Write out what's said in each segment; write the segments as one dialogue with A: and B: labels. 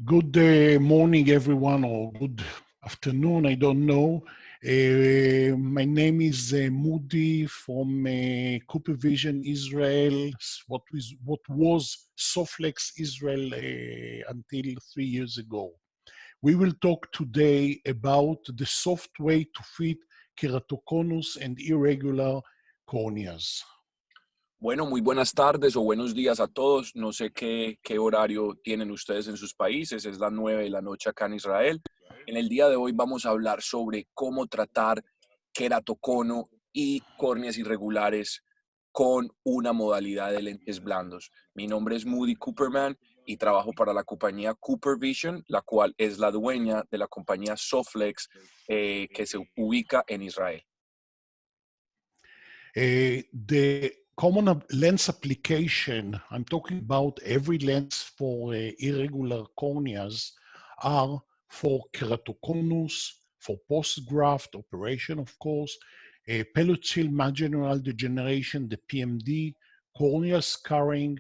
A: Good morning, everyone, or good afternoon. I don't know. My name is Moody from Cooper Vision Israel. What was Soflex Israel until 3 years ago. We will talk today about the soft way to fit queratoconus and irregular corneas.
B: Bueno, muy buenas tardes o buenos días a todos. No sé qué horario tienen ustedes en sus países. Es las 9 de la noche acá en Israel. En el día de hoy vamos a hablar sobre cómo tratar queratocono y córneas irregulares con una modalidad de lentes blandos. Mi nombre es Moody Cooperman y trabajo para la compañía Cooper Vision, la cual es la dueña de la compañía Soflex que se ubica en Israel.
A: The common lens application, I'm talking about every lens for irregular corneas, are for keratoconus, for post-graft operation, of course, pellucil marginal degeneration, the PMD, corneal scarring,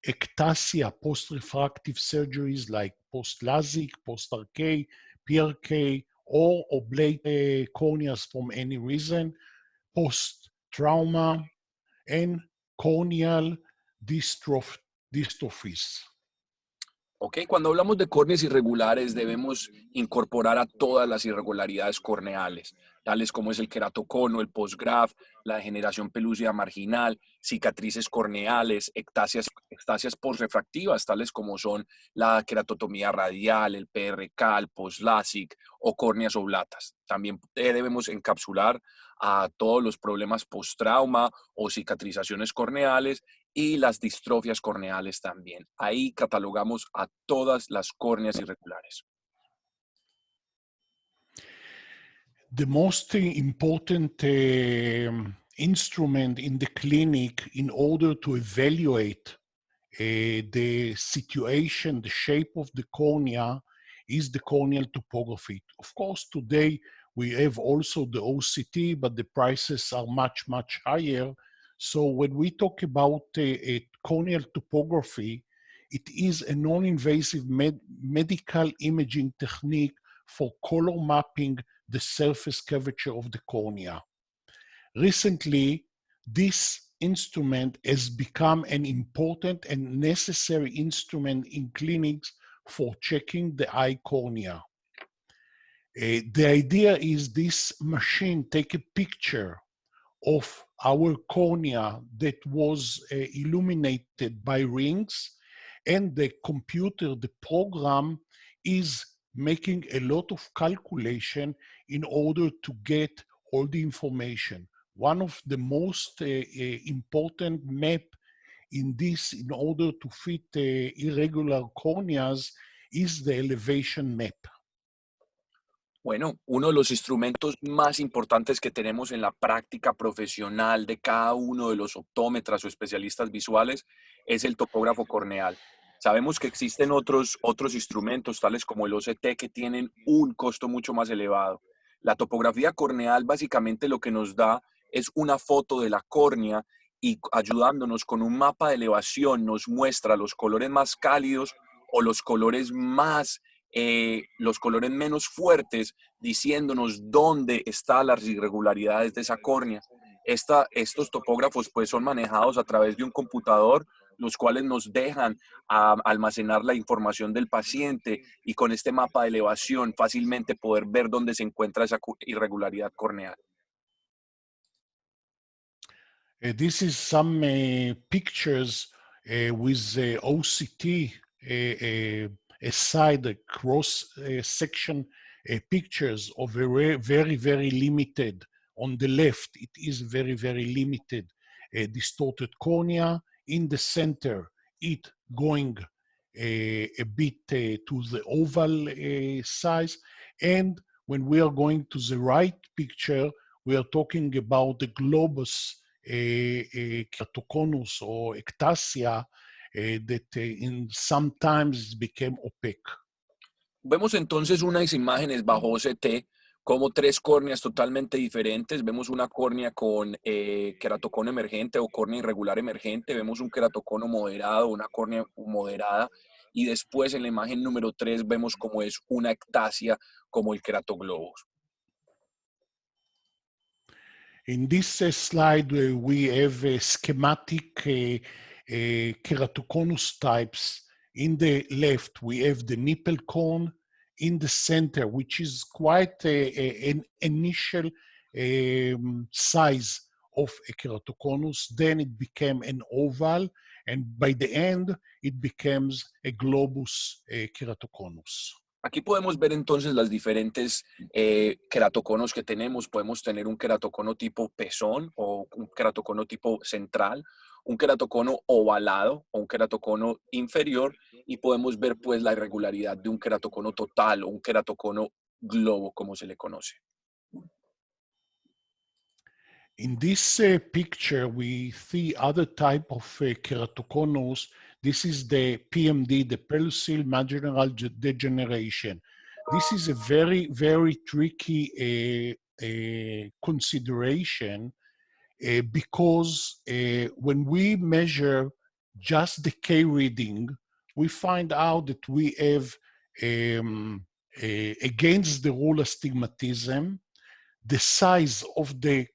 A: ectasia, post-refractive surgeries like post-LASIK, post-RK, PRK, or oblate corneas from any reason, post-trauma, and corneal dystrophies.
B: Ok, cuando hablamos de córneas irregulares debemos incorporar a todas las irregularidades corneales, tales como es el queratocono, el postgraft, la degeneración pelúcida marginal, cicatrices corneales, ectasias postrefractivas, tales como son la queratotomía radial, el PRK, el post-LASIK o córneas oblatas. También debemos encapsular a todos los problemas post-trauma o cicatrizaciones corneales y las distrofias corneales también. Ahí catalogamos a todas las córneas irregulares.
A: The most important instrument in the clinic in order to evaluate the situation, the shape of the cornea, is the corneal topography. Of course, today we have also the OCT, but the prices are much, much higher. So when we talk about corneal topography, it is a non-invasive medical imaging technique for color mapping the surface curvature of the cornea. Recently, this instrument has become an important and necessary instrument in clinics for checking the eye cornea. The idea is this machine take a picture of our cornea that was illuminated by rings, and the computer, the program, is making a lot of calculation in order to get all the information. One of the most important map in this, in order to fit irregular corneas, is the elevation map.
B: Bueno, uno de los instrumentos más importantes que tenemos en la práctica profesional de cada uno de los optómetras o especialistas visuales es el topógrafo corneal. Sabemos que existen otros instrumentos, tales como el OCT, que tienen un costo mucho más elevado. La topografía corneal básicamente lo que nos da es una foto de la córnea y ayudándonos con un mapa de elevación nos muestra los colores más cálidos o los colores menos fuertes, diciéndonos dónde están las irregularidades de esa córnea. Estos topógrafos pues son manejados a través de un computador, los cuales nos dejan almacenar la información del paciente y con este mapa de elevación fácilmente poder ver dónde se encuentra esa irregularidad corneal.
A: This is some pictures with OCT aside, the cross-section pictures of very, very limited. On the left, it is very, very limited distorted cornea. In the center, it going a bit to the oval size. And when we are going to the right picture, we are talking about the globus queratoconus or ectasia that sometimes became opaque.
B: Vemos entonces unas imágenes bajo OCT como tres córneas totalmente diferentes. Vemos una córnea con queratocono emergente o córnea irregular emergente. Vemos un queratocono moderado, una córnea moderada. y después en la imagen número 3 vemos cómo es una ectasia como el queratoglobus.
A: In this slide, we have a schematic keratoconus types. In the left, we have the nipple cone. In the center, which is quite an initial size of a keratoconus, then it became an oval, and by the end, it becomes a globus keratoconus.
B: Aquí podemos ver entonces las diferentes queratoconos que tenemos. Podemos tener un queratocono tipo pezón o un queratocono tipo central, un queratocono ovalado o un queratocono inferior, y podemos ver pues la irregularidad de un queratocono total o un queratocono globo, como se le conoce.
A: In this picture, we see other type of keratoconus. This is the PMD, the pellucid marginal degeneration. This is a very, very tricky consideration because when we measure just the K reading, we find out that we have, against the rule astigmatism, the size of the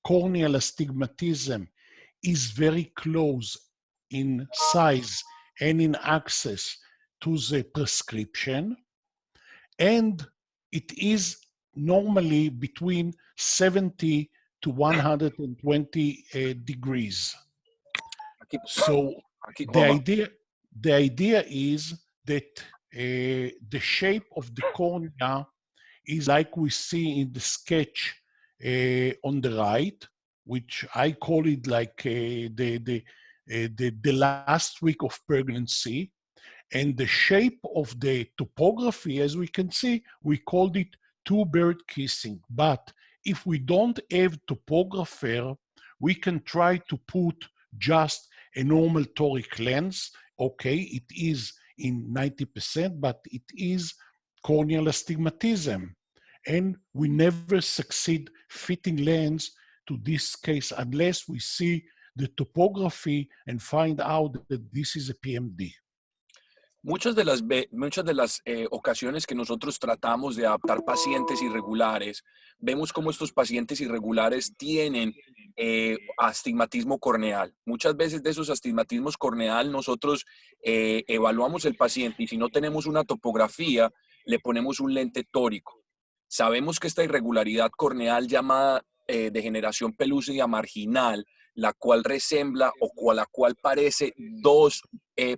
A: corneal astigmatism is very close in size and in access to the prescription, and it is normally between 70 to 120 degrees. So the idea is that the shape of the cornea is like we see in the sketch on the right, which I call it like the last week of pregnancy. And the shape of the topography, as we can see, we called it two-bird kissing. But if we don't have topographer, we can try to put just a normal toric lens. Okay, it is in 90%, but it is corneal astigmatism. And we never succeed fitting lens to this case unless we see the topography and find out that this is a PMD.
B: Muchas de las ocasiones que nosotros tratamos de adaptar pacientes irregulares, vemos cómo estos pacientes irregulares tienen astigmatismo corneal. Muchas veces de esos astigmatismos corneal nosotros evaluamos el paciente y si no tenemos una topografía, le ponemos un lente tórico. Sabemos que esta irregularidad corneal llamada degeneración pelúcida marginal, la cual resembla o la cual parece dos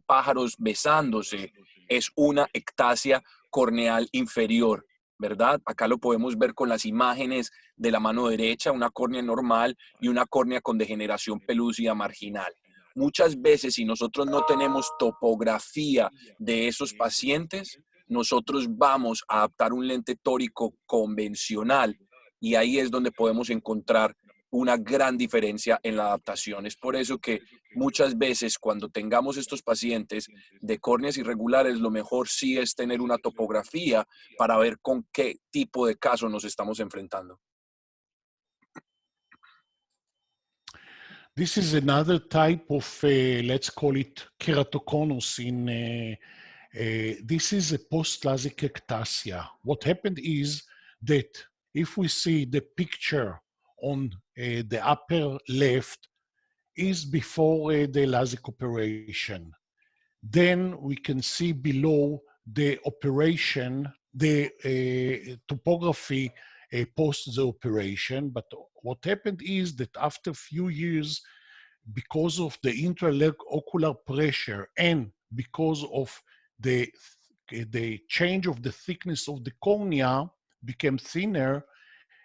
B: pájaros besándose, es una ectasia corneal inferior, ¿verdad? Acá lo podemos ver con las imágenes de la mano derecha, una córnea normal y una córnea con degeneración pelúcida marginal. Muchas veces, si nosotros no tenemos topografía de esos pacientes, nosotros vamos a adaptar un lente tórico convencional y ahí es donde podemos encontrar una gran diferencia en la adaptación. Es por eso que muchas veces cuando tengamos estos pacientes de córneas irregulares, lo mejor sí es tener una topografía para ver con qué tipo de caso nos estamos enfrentando.
A: This is another type of, let's call it keratoconus. This is a post-LASIK ectasia. What happened is that if we see the picture on the upper left is before the LASIK operation. Then we can see below the operation, the topography post the operation. But what happened is that after a few years, because of the intraocular pressure and because of the change of the thickness of the cornea became thinner,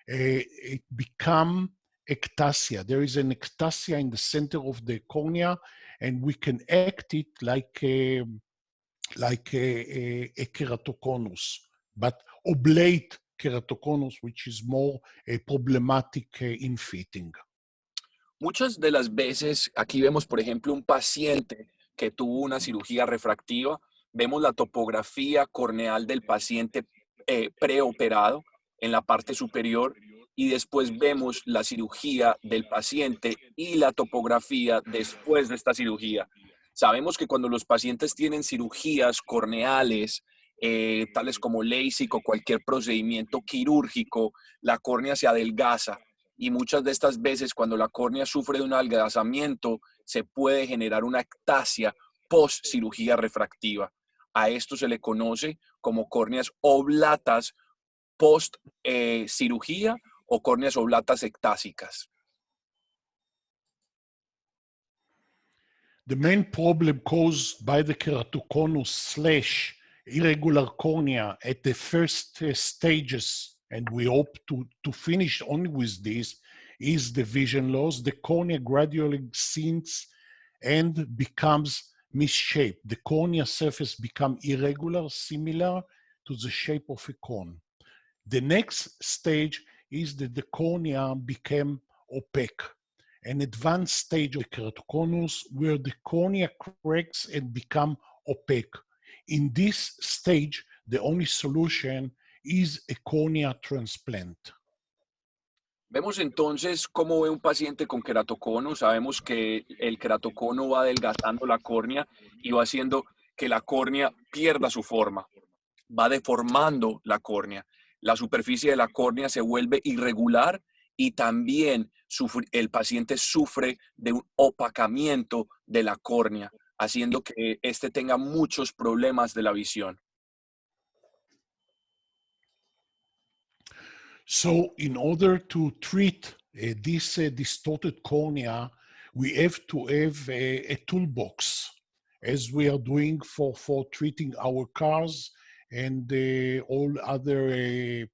A: it become ectasia. There is an ectasia in the center of the cornea, and we can act it like a keratoconus, but oblate keratoconus, which is more problematic in fitting.
B: Muchas de las veces, aquí vemos, por ejemplo, un paciente que tuvo una cirugía refractiva, vemos la topografía corneal del paciente preoperado en la parte superior y después vemos la cirugía del paciente y la topografía después de esta cirugía. Sabemos que cuando los pacientes tienen cirugías corneales, tales como LASIK o cualquier procedimiento quirúrgico, la córnea se adelgaza y muchas de estas veces cuando la córnea sufre de un adelgazamiento se puede generar una ectasia post cirugía refractiva. A esto se le conoce como córneas oblatas post cirugía o córneas oblatas ectásicas.
A: The main problem caused by the keratoconus / irregular cornea at the first stages, and we hope to finish only with this, is the vision loss. The cornea gradually sinks and becomes misshaped. The cornea surface becomes irregular, similar to the shape of a cone. The next stage is that the cornea became opaque, an advanced stage of the keratoconus where the cornea cracks and become opaque. In this stage, the only solution is a cornea transplant.
B: Vemos entonces cómo ve un paciente con queratocono. Sabemos que el queratocono va adelgazando la córnea y va haciendo que la córnea pierda su forma. Va deformando la córnea. La superficie de la córnea se vuelve irregular y también el paciente sufre de un opacamiento de la córnea, haciendo que éste tenga muchos problemas de la visión.
A: So in order to treat this distorted cornea, we have to have a toolbox, as we are doing for treating our cars and all other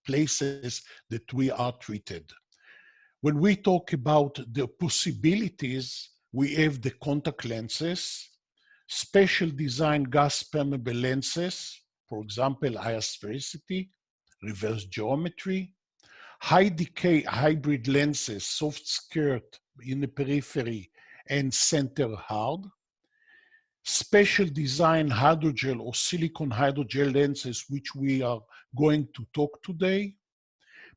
A: places that we are treated. When we talk about the possibilities, we have the contact lenses, special design gas permeable lenses, for example, high sphericity, reverse geometry, high decay hybrid lenses, soft skirt in the periphery and center hard, special design hydrogel or silicone hydrogel lenses, which we are going to talk today.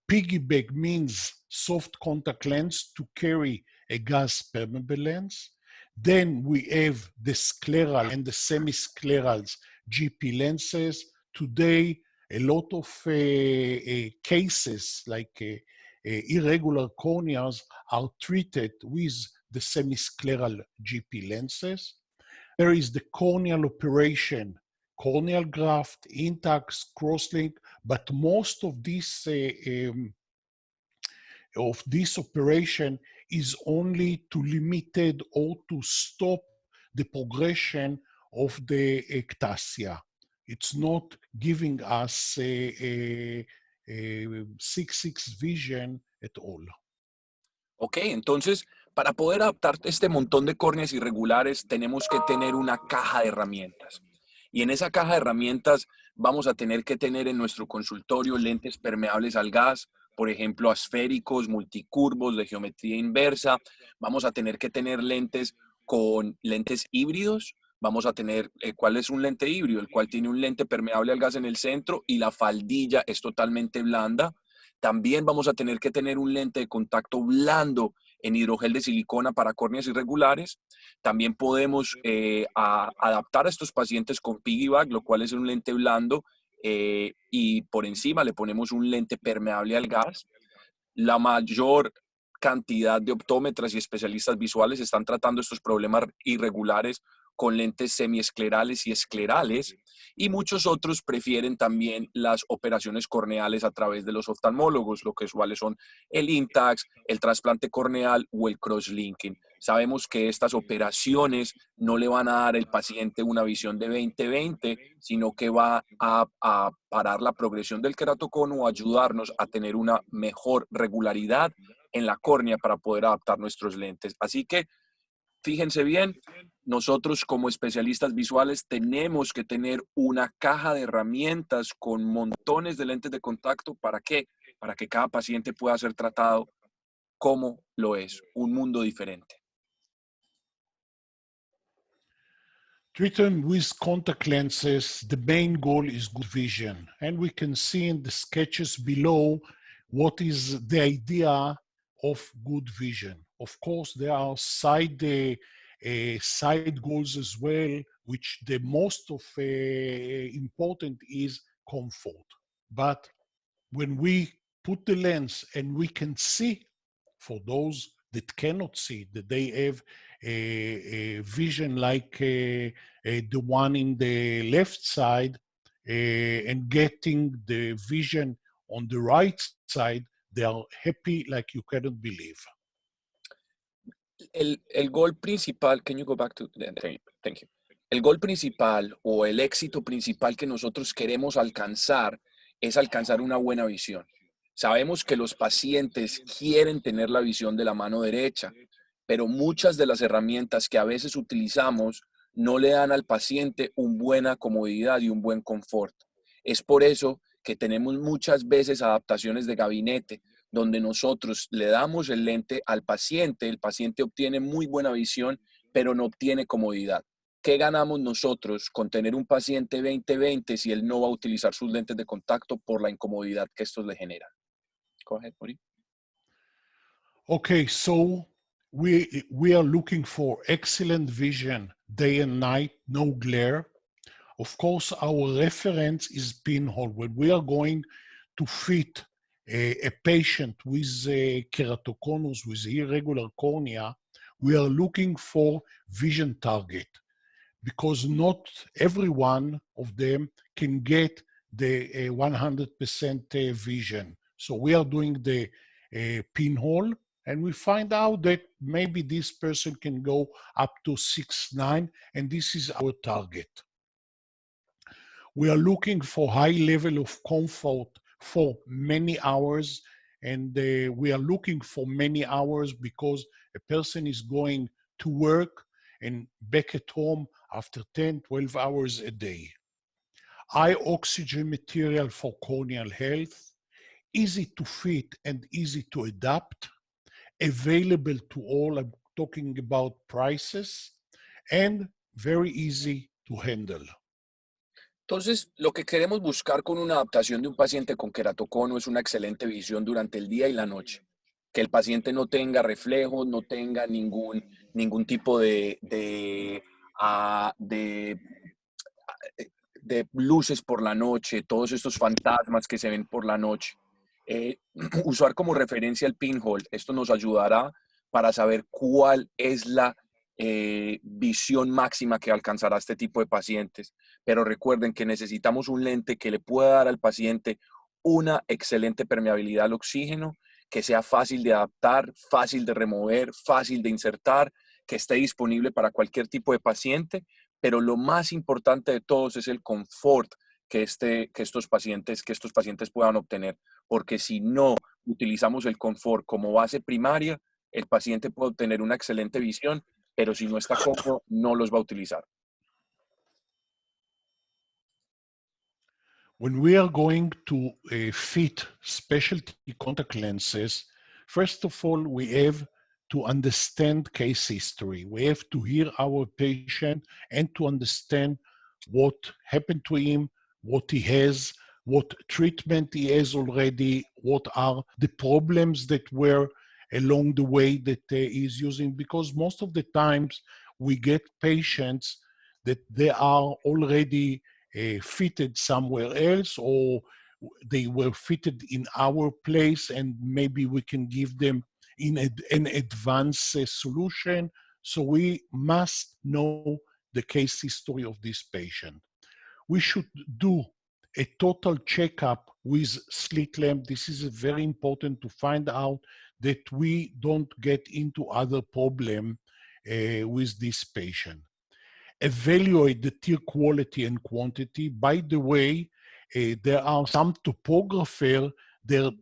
A: Piggyback means soft contact lens to carry a gas permeable lens. Then we have the scleral and the semi-sclerals GP lenses. Today, a lot of cases like irregular corneas are treated with the semi-scleral GP lenses. There is the corneal operation, corneal graft, intact, crosslink, but most of this operation is only to limited or to stop the progression of the ectasia. It's not giving us a 6/6 vision at all.
B: Ok, entonces, para poder adaptar este montón de córneas irregulares, tenemos que tener una caja de herramientas. Y en esa caja de herramientas vamos a tener que tener en nuestro consultorio lentes permeables al gas, por ejemplo, asféricos, multicurvos, de geometría inversa. Vamos a tener que tener lentes con lentes híbridos. Vamos a tener, ¿cuál es un lente híbrido? El cual tiene un lente permeable al gas en el centro y la faldilla es totalmente blanda. También vamos a tener que tener un lente de contacto blando en hidrogel de silicona para córneas irregulares. También podemos adaptar a estos pacientes con piggyback, lo cual es un lente blando, y por encima le ponemos un lente permeable al gas. La mayor cantidad de optómetras y especialistas visuales están tratando estos problemas irregulares con lentes semiesclerales y esclerales, y muchos otros prefieren también las operaciones corneales a través de los oftalmólogos, lo que cuáles son el Intax, el trasplante corneal o el crosslinking. Sabemos que estas operaciones no le van a dar al paciente una visión de 20/20, sino que va a parar la progresión del queratocono o ayudarnos a tener una mejor regularidad en la córnea para poder adaptar nuestros lentes. Así que fíjense bien, nosotros como especialistas visuales tenemos que tener una caja de herramientas con montones de lentes de contacto. ¿Para qué? Para que cada paciente pueda ser tratado como lo es, un mundo diferente.
A: Treatment with contact lenses, the main goal is good vision. And we can see in the sketches below what is the idea of good vision. Of course, there are side side goals as well, which the most of important is comfort. But when we put the lens and we can see, for those that cannot see, that they have a vision like the one in the left side, and getting the vision on the right side, they are happy like you cannot believe.
B: El gol principal, can you go back to, thank you. El gol principal o el éxito principal que nosotros queremos alcanzar es alcanzar una buena visión. Sabemos que los pacientes quieren tener la visión de la mano derecha, pero muchas de las herramientas que a veces utilizamos no le dan al paciente una buena comodidad y un buen confort. Es por eso que tenemos muchas veces adaptaciones de gabinete donde nosotros le damos el lente al paciente, el paciente obtiene muy buena visión, pero no obtiene comodidad. ¿Qué ganamos nosotros con tener un paciente 20/20 si él no va a utilizar sus lentes de contacto por la incomodidad que estos le generan? Go ahead, Mori.
A: Okay, so we are looking for excellent vision day and night, no glare. Of course, our reference is pinhole. When we are going to fit a patient with keratoconus, with irregular cornea, we are looking for vision target, because not everyone of them can get the 100% vision. So we are doing the pinhole, and we find out that maybe this person can go up to 6/9, and this is our target. We are looking for high level of comfort for many hours, and we are looking for many hours because a person is going to work and back at home after 10, 12 hours a day. High oxygen material for corneal health, easy to fit and easy to adapt, available to all. I'm talking about prices, and very easy to handle.
B: Entonces, lo que queremos buscar con una adaptación de un paciente con queratocono es una excelente visión durante el día y la noche. Que el paciente no tenga reflejos, no tenga ningún tipo de luces por la noche, todos estos fantasmas que se ven por la noche. Usar como referencia el pinhole, esto nos ayudará para saber cuál es la visión máxima que alcanzará este tipo de pacientes. Pero recuerden que necesitamos un lente que le pueda dar al paciente una excelente permeabilidad al oxígeno, que sea fácil de adaptar, fácil de remover, fácil de insertar, que esté disponible para cualquier tipo de paciente, pero lo más importante de todos es el confort que estos pacientes puedan obtener, porque si no utilizamos el confort como base primaria, el paciente puede obtener una excelente visión, pero si no está cómodo, no los va a utilizar.
A: When we are going to fit specialty contact lenses, first of all, we have to understand case history. We have to hear our patient and to understand what happened to him, what he has, what treatment he has already, what are the problems that were along the way that he is using, because most of the times we get patients that they are already fitted somewhere else, or they were fitted in our place, and maybe we can give them in an advanced solution. So we must know the case history of this patient. We should do a total checkup with slit lamp. This is very important to find out that we don't get into other problem with this patient. Evaluate the tear quality and quantity. By the way, there are some topographers that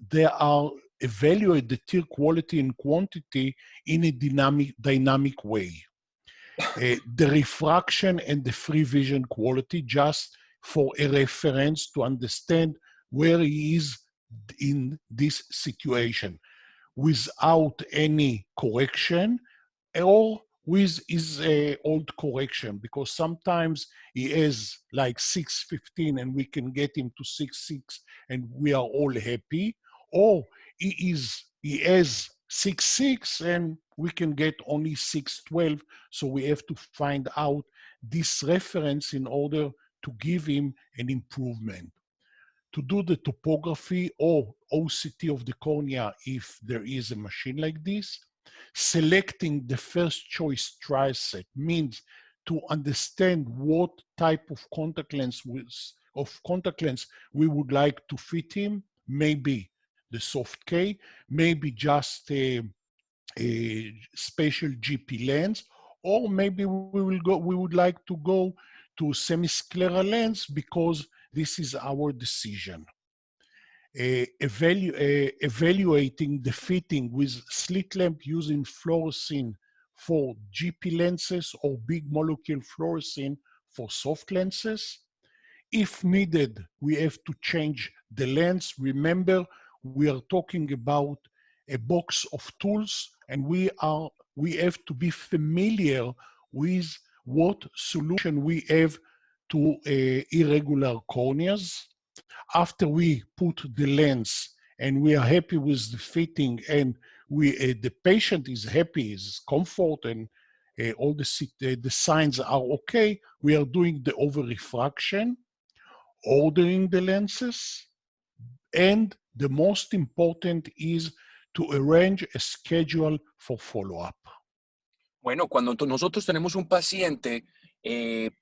A: they are evaluate the tear quality and quantity in a dynamic way. The refraction and the free vision quality, just for a reference to understand where he is in this situation, without any correction or with his old correction, because sometimes he has like 6.15 and we can get him to 6.6 and we are all happy, or he has 6.6 and we can get only 6.12. So we have to find out this reference in order to give him an improvement. To do the topography or OCT of the cornea, if there is a machine like this, selecting the first choice trial set means to understand what type of contact lens we would like to fit him, maybe the soft K, maybe just a spatial GP lens, or maybe we would like to go to semiscleral lens because this is our decision. Evaluating the fitting with slit lamp using fluorescein for GP lenses or big molecule fluorescein for soft lenses. If needed, we have to change the lens. Remember, we are talking about a box of tools, and we have to be familiar with what solution we have to irregular corneas. After we put the lens and we are happy with the fitting, and the patient is happy, is comfort, and all the signs are okay, we are doing the over-refraction, ordering the lenses, and the most important is to arrange a schedule for follow-up.
B: Bueno, cuando nosotros tenemos un paciente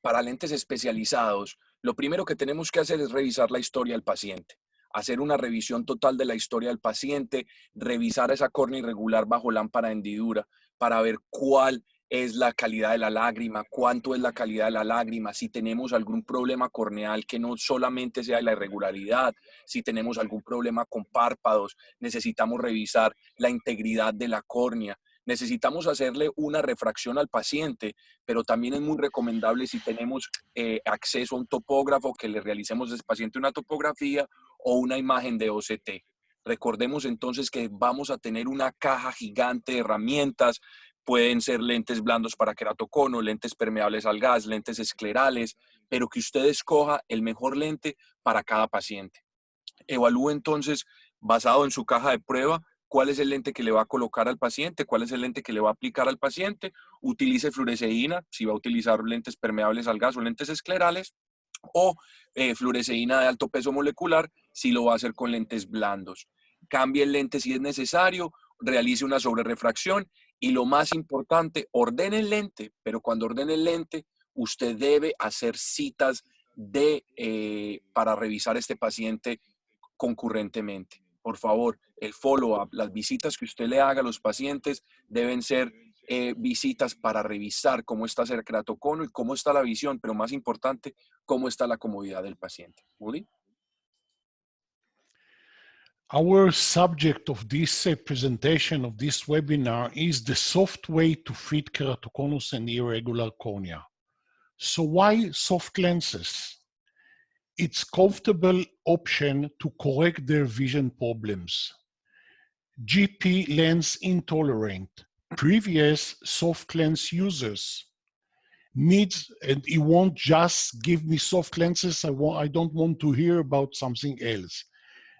B: para lentes especializados, lo primero que tenemos que hacer es revisar la historia del paciente, hacer una revisión total de la historia del paciente, revisar esa córnea irregular bajo lámpara de hendidura para ver cuál es la calidad de la lágrima, cuánto es la calidad de la lágrima, si tenemos algún problema corneal que no solamente sea la irregularidad, si tenemos algún problema con párpados, necesitamos revisar la integridad de la córnea. Necesitamos hacerle una refracción al paciente, pero también es muy recomendable si tenemos acceso a un topógrafo que le realicemos al paciente una topografía o una imagen de OCT. Recordemos entonces que vamos a tener una caja gigante de herramientas. Pueden ser lentes blandos para queratocono, lentes permeables al gas, lentes esclerales, pero que usted escoja el mejor lente para cada paciente. Evalúe entonces, basado en su caja de prueba, cuál es el lente que le va a colocar al paciente, cuál es el lente que le va a aplicar al paciente. Utilice fluoresceína, si va a utilizar lentes permeables al gas o lentes esclerales, o fluoresceína de alto peso molecular, si lo va a hacer con lentes blandos. Cambie el lente si es necesario, realice una sobrerefracción y lo más importante, ordene el lente, pero cuando ordene el lente, usted debe hacer citas para revisar este paciente concurrentemente. Por favor, el follow-up, las visitas que usted le haga a los pacientes deben ser visitas para revisar cómo está el queratocono y cómo está la visión, pero más importante, cómo está la comodidad del paciente. ¿Woody?
A: Our subject of this presentation, of this webinar, is the soft way to fit keratoconus and irregular cornea. So why soft lenses? It's comfortable option to correct their vision problems. GP lens intolerant, previous soft lens users needs, and he won't just give me soft lenses. I don't want to hear about something else.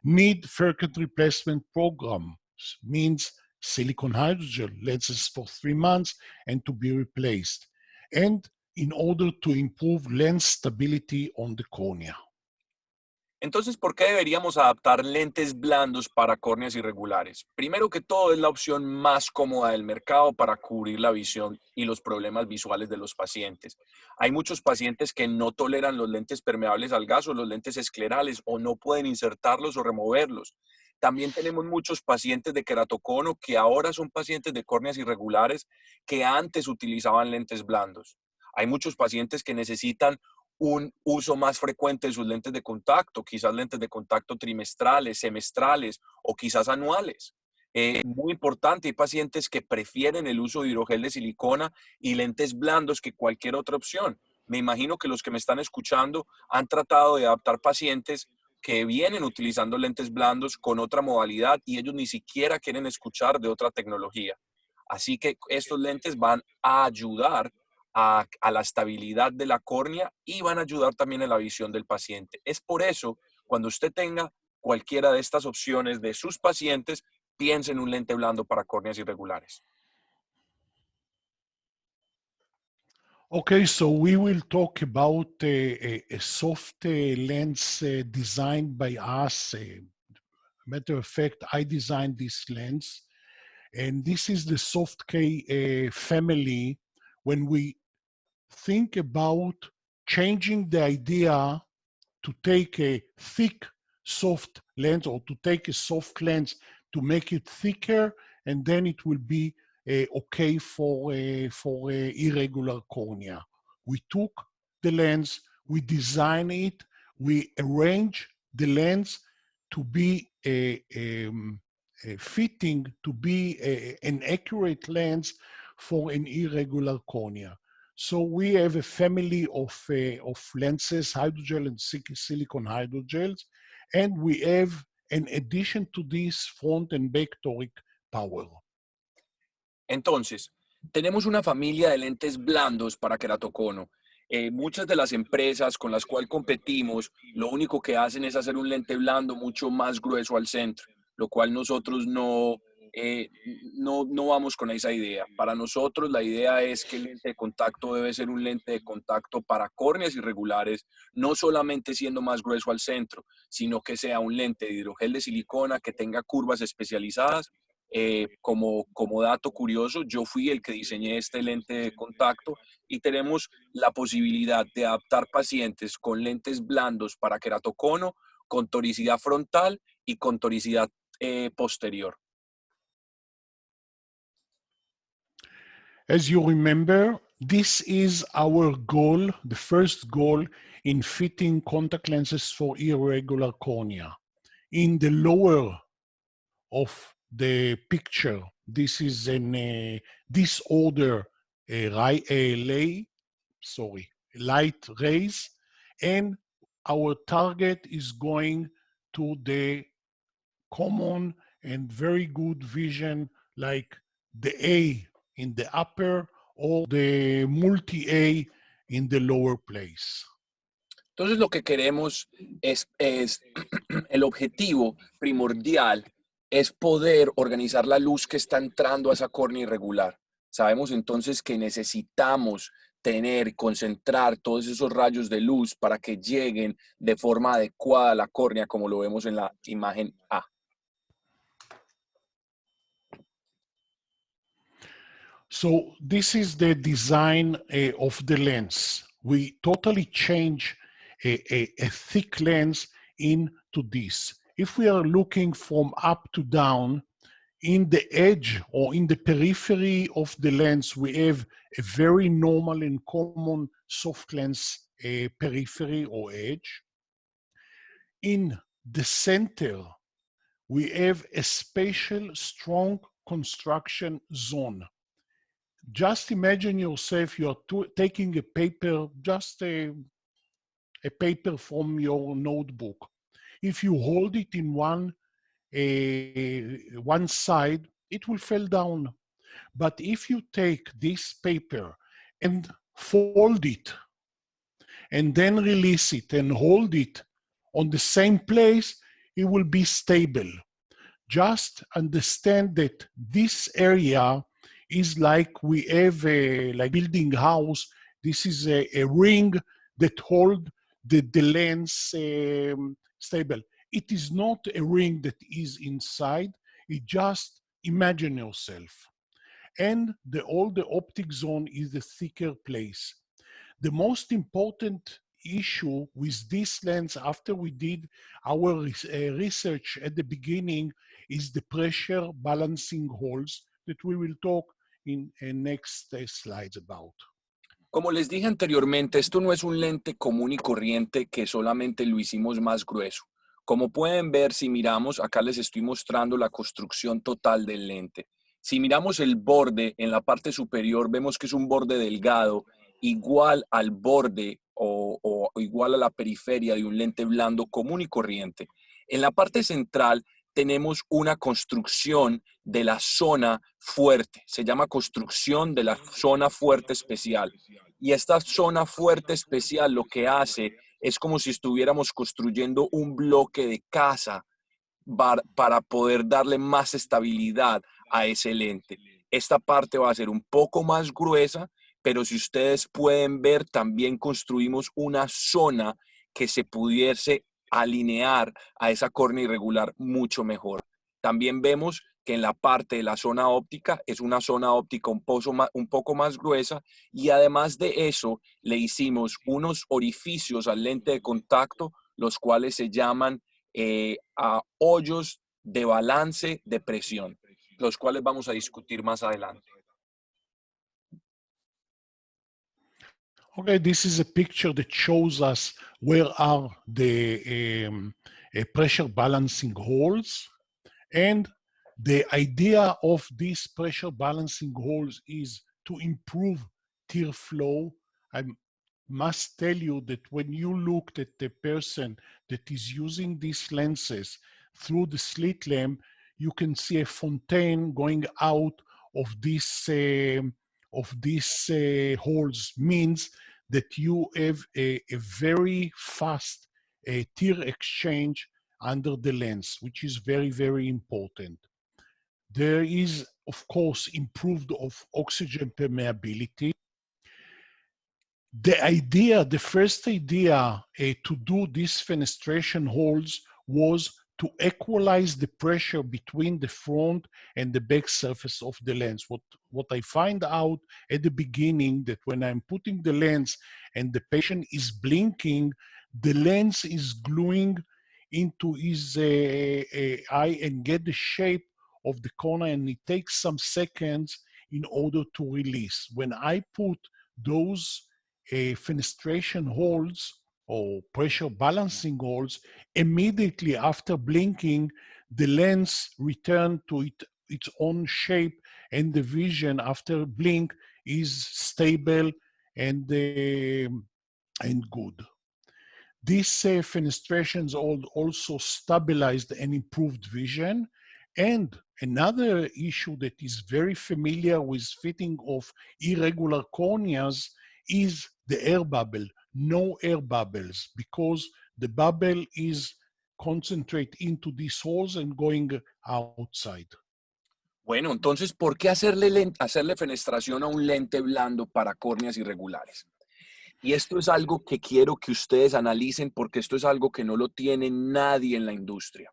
A: Need frequent replacement programs, means silicone hydrogel lenses for 3 months and to be replaced, and in order to improve lens stability on the cornea.
B: Entonces, ¿por qué deberíamos adaptar lentes blandos para córneas irregulares? Primero que todo, es la opción más cómoda del mercado para cubrir la visión y los problemas visuales de los pacientes. Hay muchos pacientes que no toleran los lentes permeables al gas o los lentes esclerales o no pueden insertarlos o removerlos. También tenemos muchos pacientes de queratocono que ahora son pacientes de córneas irregulares que antes utilizaban lentes blandos. Hay muchos pacientes que necesitan un uso más frecuente de sus lentes de contacto, quizás lentes de contacto trimestrales, semestrales o quizás anuales. Muy importante, hay pacientes que prefieren el uso de hidrogel de silicona y lentes blandos que cualquier otra opción. Me imagino que los que me están escuchando han tratado de adaptar pacientes que vienen utilizando lentes blandos con otra modalidad y ellos ni siquiera quieren escuchar de otra tecnología. Así que estos lentes van a ayudar a la estabilidad de la córnea y van a ayudar también en la visión del paciente. Es por eso, cuando usted tenga cualquiera de estas opciones de sus pacientes, piense en un lente blando para córneas irregulares.
A: Okay, so we will talk about a soft lens designed by us. Matter of fact, I designed this lens, and this is the soft K family. When we think about changing the idea to take a thick, soft lens, or to take a soft lens to make it thicker, and then it will be okay for irregular cornea. We took the lens, we design it, we arrange the lens to be fitting, to be an accurate lens for an irregular cornea. So we have a family of lenses, hydrogel and silicone hydrogels, and we have, in addition to this, front and back toric power.
B: Entonces, tenemos una familia de lentes blandos para queratocono. Muchas de las empresas con las cuales competimos, lo único que hacen es hacer un lente blando mucho más grueso al centro, lo cual nosotros no vamos con esa idea. Para nosotros la idea es que el lente de contacto debe ser un lente de contacto para córneas irregulares, no solamente siendo más grueso al centro, sino que sea un lente de hidrogel de silicona que tenga curvas especializadas. Como dato curioso, yo fui el que diseñé este lente de contacto y tenemos la posibilidad de adaptar pacientes con lentes blandos para queratocono, con toricidad frontal y con toricidad posterior.
A: As you remember, this is our goal, the first goal in fitting contact lenses for irregular cornea. In the lower of the picture, this is an disorder light rays, and our target is going to the common and very good vision like the A in the upper or the multi-A in the lower place.
B: Entonces lo que queremos es el objetivo primordial es poder organizar la luz que está entrando a esa córnea irregular. Sabemos entonces que necesitamos concentrar todos esos rayos de luz para que lleguen de forma adecuada a la córnea, como lo vemos en la imagen A.
A: So this is the design of the lens. We totally change a thick lens into this. If we are looking from up to down, in the edge or in the periphery of the lens, we have a very normal and common soft lens periphery or edge. In the center, we have a special strong construction zone. Just imagine yourself, you're taking a paper, just a paper from your notebook. If you hold it in one side, it will fall down. But if you take this paper and fold it and then release it and hold it on the same place, it will be stable. Just understand that this area is like we have like building house. This is a ring that hold the lens stable. It is not a ring that is inside. It just imagine yourself. And all the optic zone is the thicker place. The most important issue with this lens, after we did our research at the beginning, is the pressure balancing holes that we will talk in next slides about.
B: Como les dije anteriormente, esto no es un lente común y corriente que solamente lo hicimos más grueso. Como pueden ver, si miramos, acá les estoy mostrando la construcción total del lente. Si miramos el borde en la parte superior, vemos que es un borde delgado, igual al borde o igual a la periferia de un lente blando común y corriente. En la parte central tenemos una construcción de la zona fuerte. Se llama construcción de la zona fuerte especial. Y esta zona fuerte especial lo que hace es como si estuviéramos construyendo un bloque de casa para poder darle más estabilidad a ese lente. Esta parte va a ser un poco más gruesa, pero si ustedes pueden ver, también construimos una zona que se pudiese alinear a esa córnea irregular mucho mejor. También vemos que en la parte de la zona óptica es una zona óptica un poco más gruesa, y además de eso le hicimos unos orificios al lente de contacto, los cuales se llaman a hoyos de balance de presión, los cuales vamos a discutir más adelante.
A: Okay, this is a picture that shows us where are the pressure balancing holes. And the idea of these pressure balancing holes is to improve tear flow. I must tell you that when you looked at the person that is using these lenses through the slit lamp, you can see a fontaine going out of these holes. Means that you have a very fast tear exchange under the lens, which is very, very important. There is, of course, improved of oxygen permeability. The first idea to do these fenestration holes was to equalize the pressure between the front and the back surface of the lens. What I find out at the beginning, that when I'm putting the lens and the patient is blinking, the lens is gluing into his eye and get the shape of the cornea, and it takes some seconds in order to release. When I put those fenestration holes or pressure balancing holes, immediately after blinking, the lens return to its own shape, and the vision after blink is stable and good. These fenestrations also stabilized and improved vision. And another issue that is very familiar with fitting of irregular corneas is the air bubble. No air bubbles, because the bubble is concentrate into these holes and going outside.
B: Bueno, entonces, ¿por qué hacerle fenestración a un lente blando para córneas irregulares? Y esto es algo que quiero que ustedes analicen, porque esto es algo que no lo tiene nadie en la industria.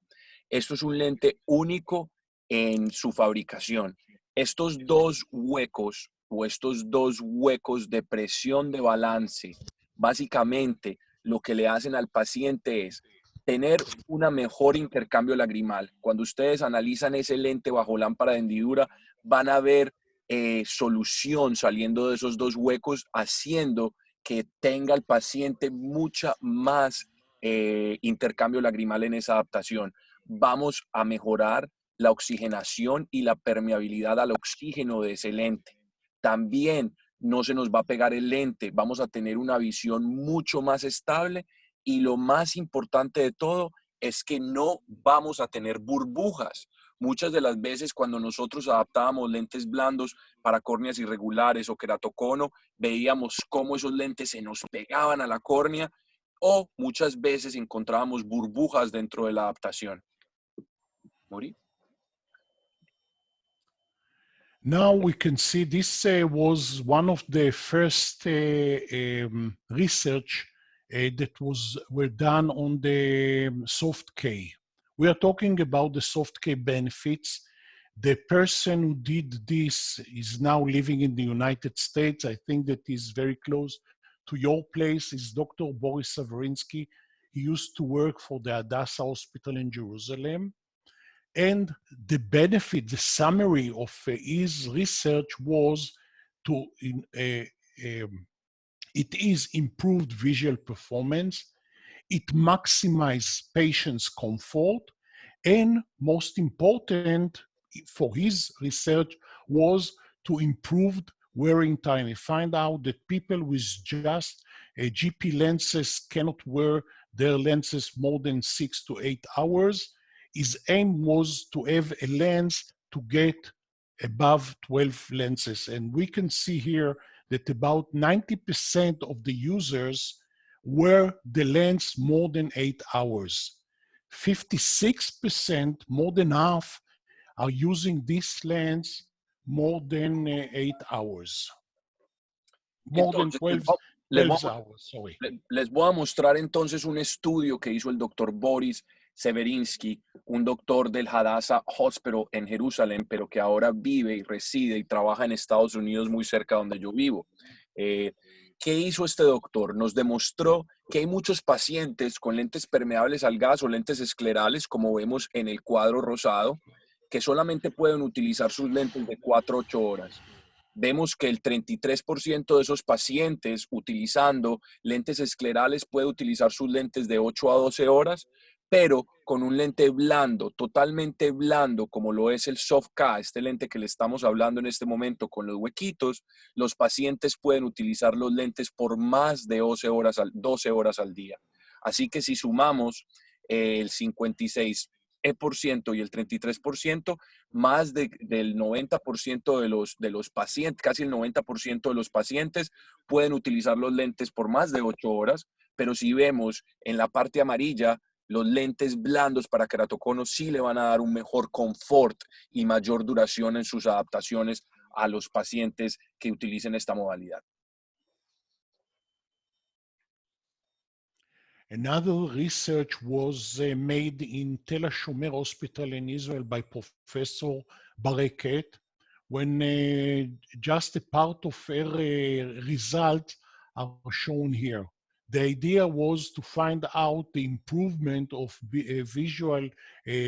B: Esto es un lente único en su fabricación. Estos dos huecos o estos dos huecos de presión de balance, básicamente lo que le hacen al paciente es tener un mejor intercambio lagrimal. Cuando ustedes analizan ese lente bajo lámpara de hendidura, van a ver solución saliendo de esos dos huecos, haciendo que tenga el paciente mucha más intercambio lagrimal en esa adaptación. Vamos a mejorar la oxigenación y la permeabilidad al oxígeno de ese lente. También no se nos va a pegar el lente, vamos a tener una visión mucho más estable, y lo más importante de todo es que no vamos a tener burbujas. Muchas de las veces cuando nosotros adaptábamos lentes blandos para córneas irregulares o queratocono, veíamos cómo esos lentes se nos pegaban a la córnea, o muchas veces encontrábamos burbujas dentro de la adaptación. ¿Mori?
A: Now we can see this was one of the first research that were done on the soft K. We are talking about the soft K benefits. The person who did this is now living in the United States. I think that is very close to your place. Is Dr. Boris Saverinsky. He used to work for the Hadassah Hospital in Jerusalem. And the benefit, the summary of his research was it is improved visual performance, it maximizes patients' comfort, and most important for his research was to improve wearing time. He found out that people with just GP lenses cannot wear their lenses more than 6 to 8 hours. His aim was to have a lens to get above 12 lenses. And we can see here that about 90% of the users wear the lens more than 8 hours. 56%, more than half, are using this lens more than 8 hours. More than
B: Entonces,
A: 12 hours, sorry.
B: les voy a mostrar entonces un estudio que hizo el doctor Boris Severinsky, un doctor del Hadassah Hospital en Jerusalén, pero que ahora vive y reside y trabaja en Estados Unidos, muy cerca de donde yo vivo. ¿Qué hizo este doctor? Nos demostró que hay muchos pacientes con lentes permeables al gas o lentes esclerales, como vemos en el cuadro rosado, que solamente pueden utilizar sus lentes de 4 a 8 horas. Vemos que el 33% de esos pacientes utilizando lentes esclerales puede utilizar sus lentes de 8 a 12 horas, pero con un lente blando, totalmente blando, como lo es el Soft K, este lente que le estamos hablando en este momento con los huequitos, los pacientes pueden utilizar los lentes por más de 12 horas al día. Así que si sumamos el 56% y el 33%, más del 90% de los pacientes, casi el 90% de los pacientes pueden utilizar los lentes por más de 8 horas, pero si vemos en la parte amarilla, los lentes blandos para queratocono sí le van a dar un mejor confort y mayor duración en sus adaptaciones a los pacientes que utilicen esta modalidad.
A: Another research was made in Tel HaShomer Hospital in Israel by Professor Bareket, when just a part of her results are shown here. The idea was to find out the improvement of visual,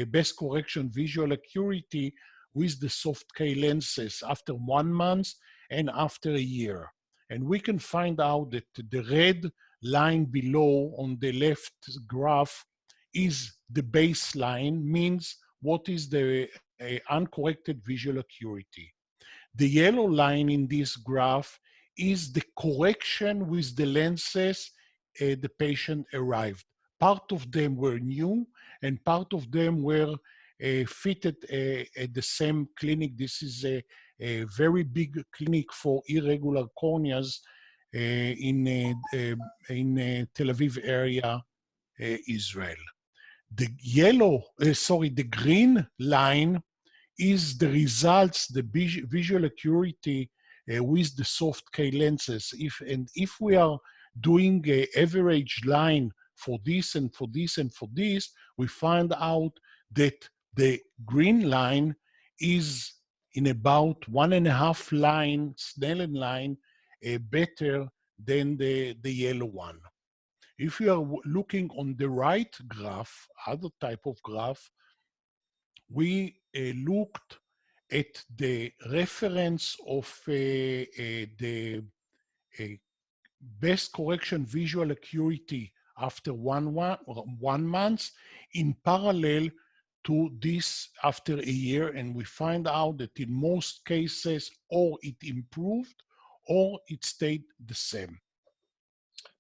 A: best correction visual acuity with the soft K lenses after 1 month and after a year. And we can find out that the red line below on the left graph is the baseline, means what is the uncorrected visual acuity. The yellow line in this graph is the correction with the lenses the patient arrived. Part of them were new and part of them were fitted at the same clinic. This is a very big clinic for irregular corneas in Tel Aviv area, Israel. The the green line is the results, the visual acuity with the soft K lenses. If we are doing an average line for this and for this and for this, we find out that the green line is in about 1.5 line, Snellen line, better than the yellow one. If you are looking on the right graph, other type of graph, we looked at the reference of the best correction visual acuity after one month in parallel to this after a year, and we find out that in most cases, or it improved or it stayed the same.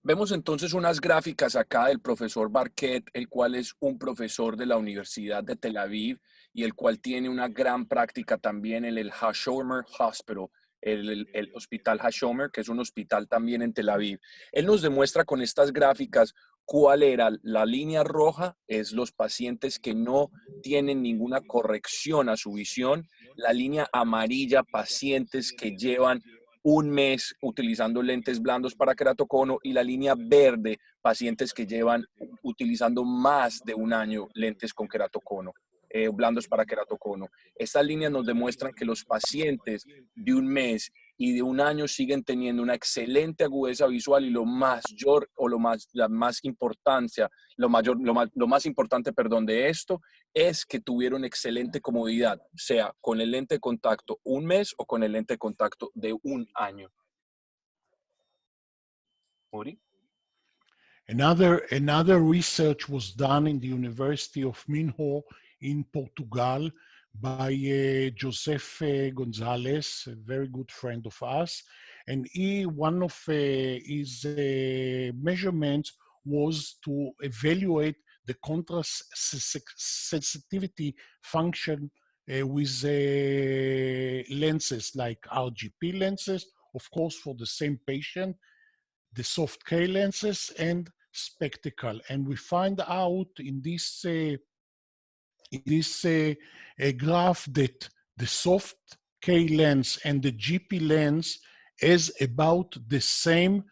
B: Vemos entonces unas gráficas acá del profesor Barquet, el cual es un profesor de la Universidad de Tel Aviv y el cual tiene una gran práctica también en el Hashomer Hospital, el hospital Hashomer, que es un hospital también en Tel Aviv. Él nos demuestra con estas gráficas cuál era la línea roja, es los pacientes que no tienen ninguna corrección a su visión, la línea amarilla, pacientes que llevan un mes utilizando lentes blandos para queratocono, y la línea verde, pacientes que llevan utilizando más de un año lentes con queratocono, blandos para queratocono. Estas líneas nos demuestran que los pacientes de un mes y de un año siguen teniendo una excelente agudeza visual, y lo más importante, de esto es que tuvieron excelente comodidad, sea con el lente de contacto un mes o con el lente de contacto de un año. Uri?
A: Another research was done in the University of Minho in Portugal by Joseph Gonzalez, a very good friend of us. And one of his measurements was to evaluate the contrast sensitivity function with lenses like RGP lenses, of course, for the same patient, the soft K lenses, and spectacle. And we find out in this graph that the soft K lens and the GP lens has about the same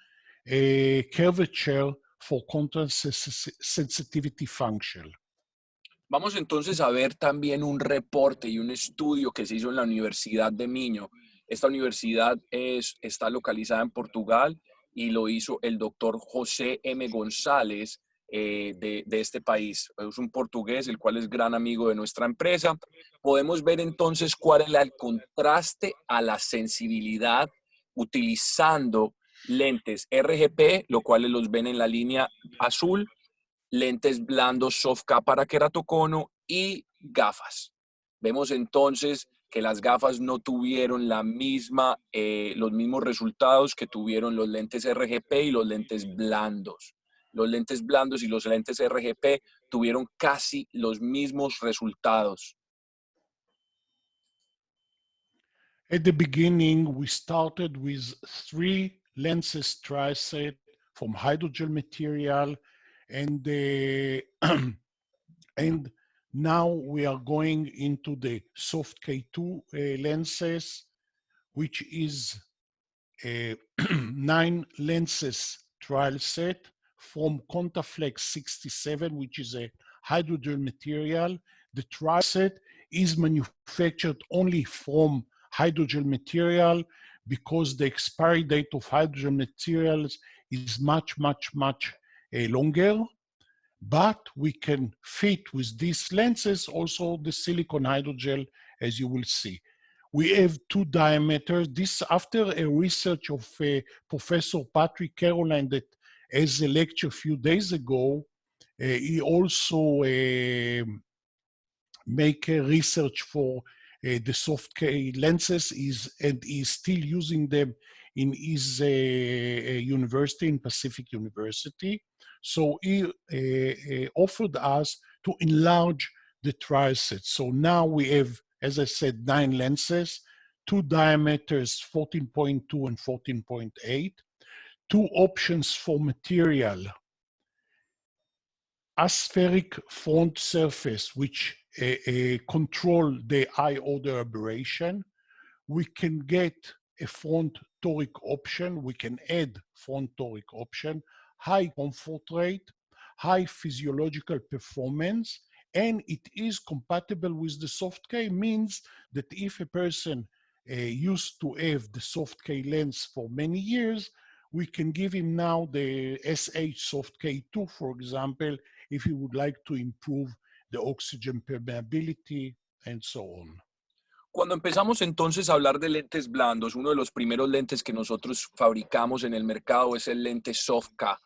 A: curvature for contrast sensitivity function.
B: Vamos entonces a ver también un reporte y un estudio que se hizo en la Universidad de Minho. Esta universidad está localizada en Portugal y lo hizo el doctor José M. González de este país. Es un portugués, el cual es gran amigo de nuestra empresa. Podemos ver entonces cuál es el contraste a la sensibilidad utilizando lentes RGP, lo cual los ven en la línea azul, lentes blandos soft K para queratocono y gafas. Vemos entonces que las gafas no tuvieron los mismos resultados que tuvieron los lentes RGP y los lentes blandos. Los lentes blandos y los lentes RGP tuvieron casi los mismos resultados.
A: At the beginning, we started with 3 lenses tri-set from hydrogel material, and and now we are going into the soft K2 lenses, which is 9 lenses trial set from Contaflex 67, which is a hydrogel material. The trial set is manufactured only from hydrogel material because the expiry date of hydrogel materials is much longer. But we can fit with these lenses also the silicone hydrogel, as you will see. We have 2 diameters. This after a research of Professor Patrick Caroline that has a lecture a few days ago. He also make a research for the soft K lenses and is still using them in his university, in Pacific University. So he offered us to enlarge the trial set. So now we have, as I said, 9 lenses, 2 diameters, 14.2 and 14.8, 2 options for material, aspheric front surface, which control the eye order aberration. We can get a front toric option. We can add front toric option, high comfort rate, high physiological performance, and it is compatible with the soft K, means that if a person used to have the soft K lens for many years, we can give him now the SH soft K2, for example, if he would like to improve the oxygen permeability and so on.
B: Cuando empezamos entonces a hablar de lentes blandos, uno de los primeros lentes que nosotros fabricamos en el mercado es el lente Soft K.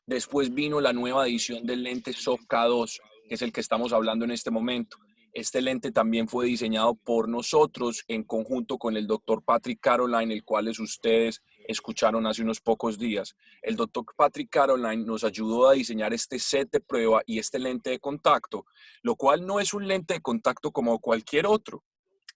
B: Después vino la nueva edición del lente Soft K2, que es el que estamos hablando en este momento. Este lente también fue diseñado por nosotros en conjunto con el doctor Patrick Caroline, el cual ustedes escucharon hace unos pocos días. El doctor Patrick Caroline nos ayudó a diseñar este set de prueba y este lente de contacto, lo cual no es un lente de contacto como cualquier otro.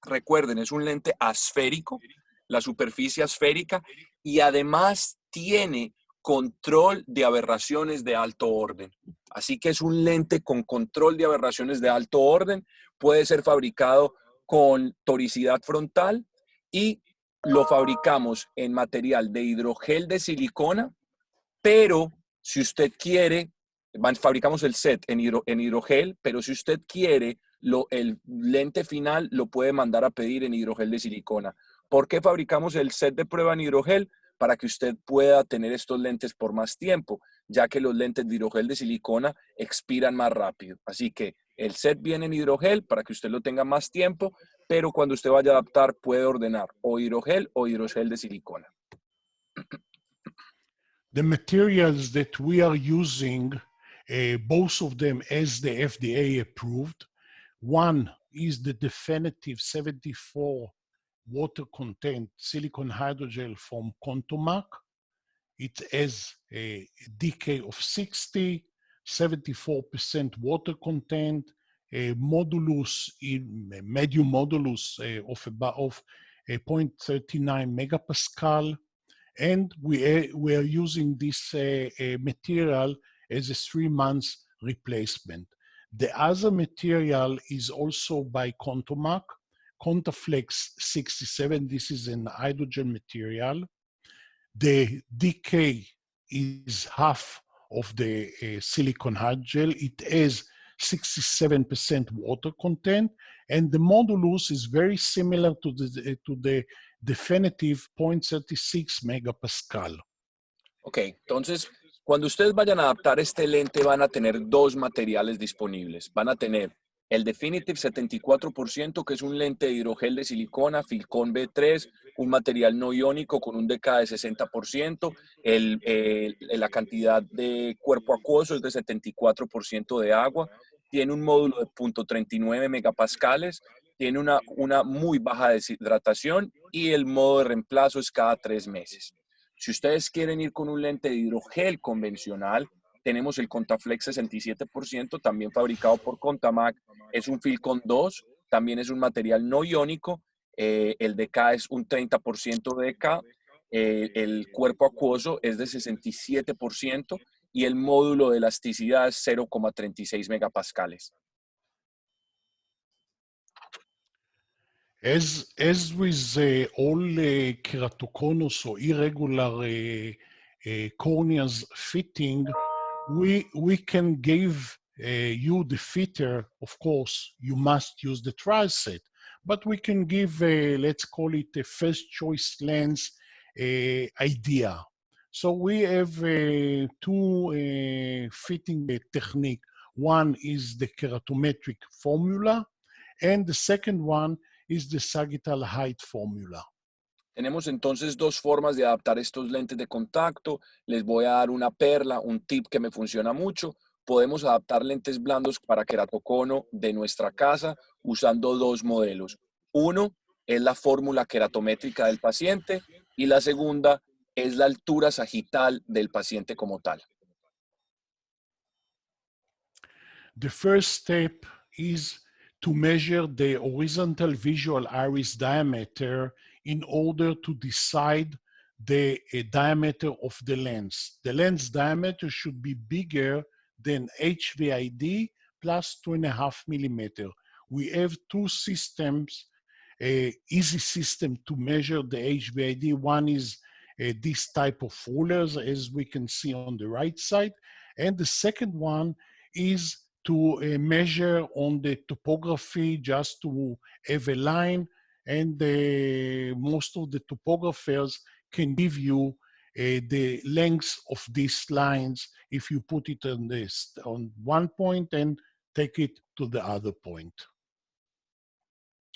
B: Recuerden, es un lente asférico, la superficie asférica, y además tiene control de aberraciones de alto orden. Así que es un lente con control de aberraciones de alto orden. Puede ser fabricado con toricidad frontal y lo fabricamos en material de hidrogel de silicona, pero si usted quiere, fabricamos el set en hidrogel, pero si usted quiere, el lente final lo puede mandar a pedir en hidrogel de silicona. ¿Por qué fabricamos el set de prueba en hidrogel? Para que usted pueda tener estos lentes por más tiempo, ya que los lentes de hidrogel de silicona expiran más rápido. Así que el set viene en hidrogel para que usted lo tenga más tiempo, pero cuando usted vaya a adaptar puede ordenar o hidrogel de silicona.
A: The materials that we are using, both of them as the FDA approved. One is the definitive 74 water content silicone hydrogel from Contomac. It has a decay of 60, 74% water content, a modulus, medium modulus of 0.39 megapascal. And we are using this material as a 3 months replacement. The other material is also by Contomac, Contaflex 67. This is an hydrogen material. The decay is half of the silicone hydrogel. It has 67% water content, and the modulus is very similar to the definitive 0.36 megapascal.
B: Ok, entonces, cuando ustedes vayan a adaptar este lente, van a tener dos materiales disponibles. Van a tener el Definitive 74%, que es un lente de hidrogel de silicona, Filcon B3, un material no iónico con un DK de 60%. La cantidad de cuerpo acuoso es de 74% de agua. Tiene un módulo de 0.39 megapascales. Tiene una muy baja deshidratación y el modo de reemplazo es cada 3 meses. Si ustedes quieren ir con un lente de hidrogel convencional, tenemos el Contaflex 67%, también fabricado por Contamac. Es un Filcon 2, también es un material no iónico. El DK es un 30% de DK. El cuerpo acuoso es de 67% y el módulo de elasticidad es 0,36 megapascales.
A: As with all keratoconus or irregular corneas fitting, we can give you the fitter. Of course, you must use the tri-set, but we can give, let's call it a first choice lens idea. So we have two fitting technique. One is the keratometric formula, and the second one is the sagittal height formula.
B: Tenemos entonces dos formas de adaptar estos lentes de contacto. Les voy a dar una perla, un tip que me funciona mucho. Podemos adaptar lentes blandos para queratocono de nuestra casa usando dos modelos. Uno es la fórmula queratométrica del paciente y la segunda es la altura sagital del paciente como tal.
A: The first step is to measure the horizontal visual iris diameter in order to decide the diameter of the lens. The lens diameter should be bigger than HVID plus 2.5 millimeter. We have two systems, easy system to measure the HVID. One is this type of rulers, as we can see on the right side. And the second one is to measure on the topography, just to have a line, and most of the topographers can give you the length of these lines if you put it on one point and take it to the other point.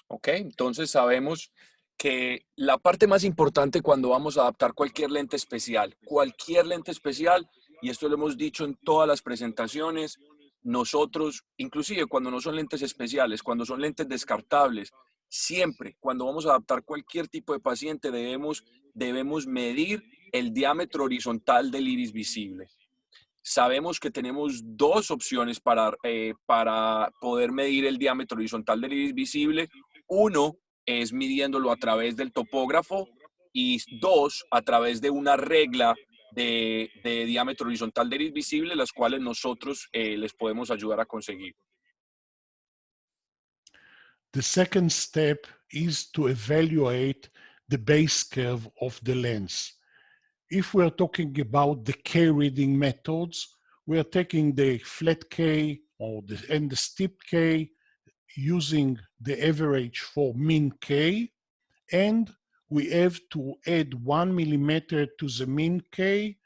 B: Ok, entonces sabemos que la parte más importante cuando vamos a adaptar cualquier lente especial, y esto lo hemos dicho en todas las presentaciones, nosotros, inclusive cuando no son lentes especiales, cuando son lentes descartables, siempre cuando vamos a adaptar cualquier tipo de paciente debemos medir el diámetro horizontal del iris visible. Sabemos que tenemos dos opciones para poder medir el diámetro horizontal del iris visible. Uno es midiéndolo a través del topógrafo y dos, a través de una regla de diámetro horizontal del iris visible, las cuales nosotros les podemos ayudar a conseguir.
A: The second step is to evaluate the base curve of the lens. If we're talking about the K reading methods, we're taking the flat K and the steep K, using the average for mean K, and we have to add 1 millimeter to the mean K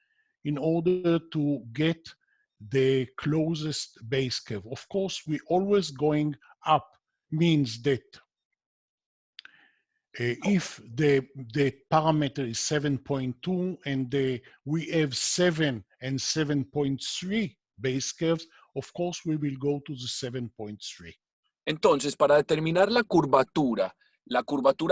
A: in order to get the closest base curve. Of course, we always going up, means that if the parameter is 7.2 and we have 7 and 7.3 base curves, of course we will go to the 7.3.
B: Entonces, para determinar la curvatura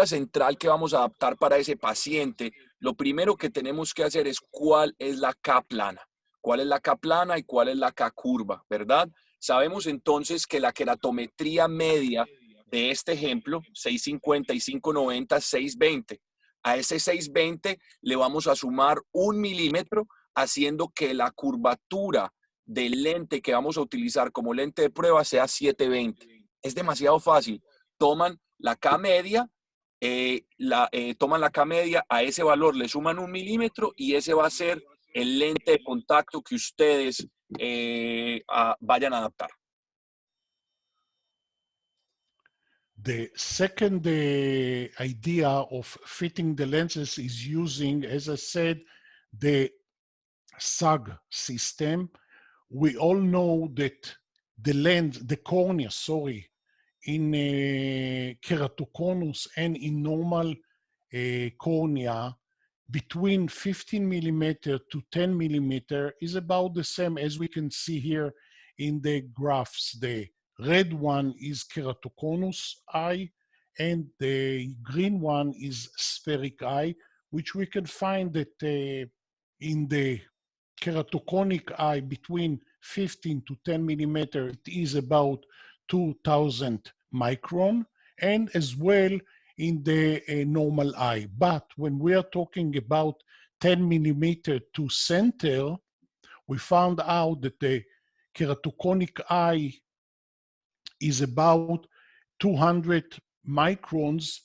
B: central que vamos a adaptar para ese paciente, lo primero que tenemos que hacer es cuál es la K plana. ¿Cuál es la K plana y cuál es la K curva, verdad? Sabemos entonces que la queratometría media de este ejemplo, 650 y 590, 620. A ese 620 le vamos a sumar 1 milímetro, haciendo que la curvatura del lente que vamos a utilizar como lente de prueba sea 720. Es demasiado fácil. Toman la K media, toman la K media, a ese valor le suman 1 milímetro y ese va a ser el lente de contacto que ustedes vayan a adaptar.
A: The second idea of fitting the lenses is using, as I said, the SAG system. We all know that the lens, the cornea, sorry, in keratoconus and in normal cornea, between 15 millimeter to 10 millimeter is about the same as we can see here in the graphs. The red one is keratoconus eye and the green one is spheric eye, which we can find that in the keratoconic eye between 15 to 10 millimeter, it is about 2000 micron, and as well in the normal eye. But when we are talking about 10 millimeter to center, we found out that the keratoconic eye is about 200 microns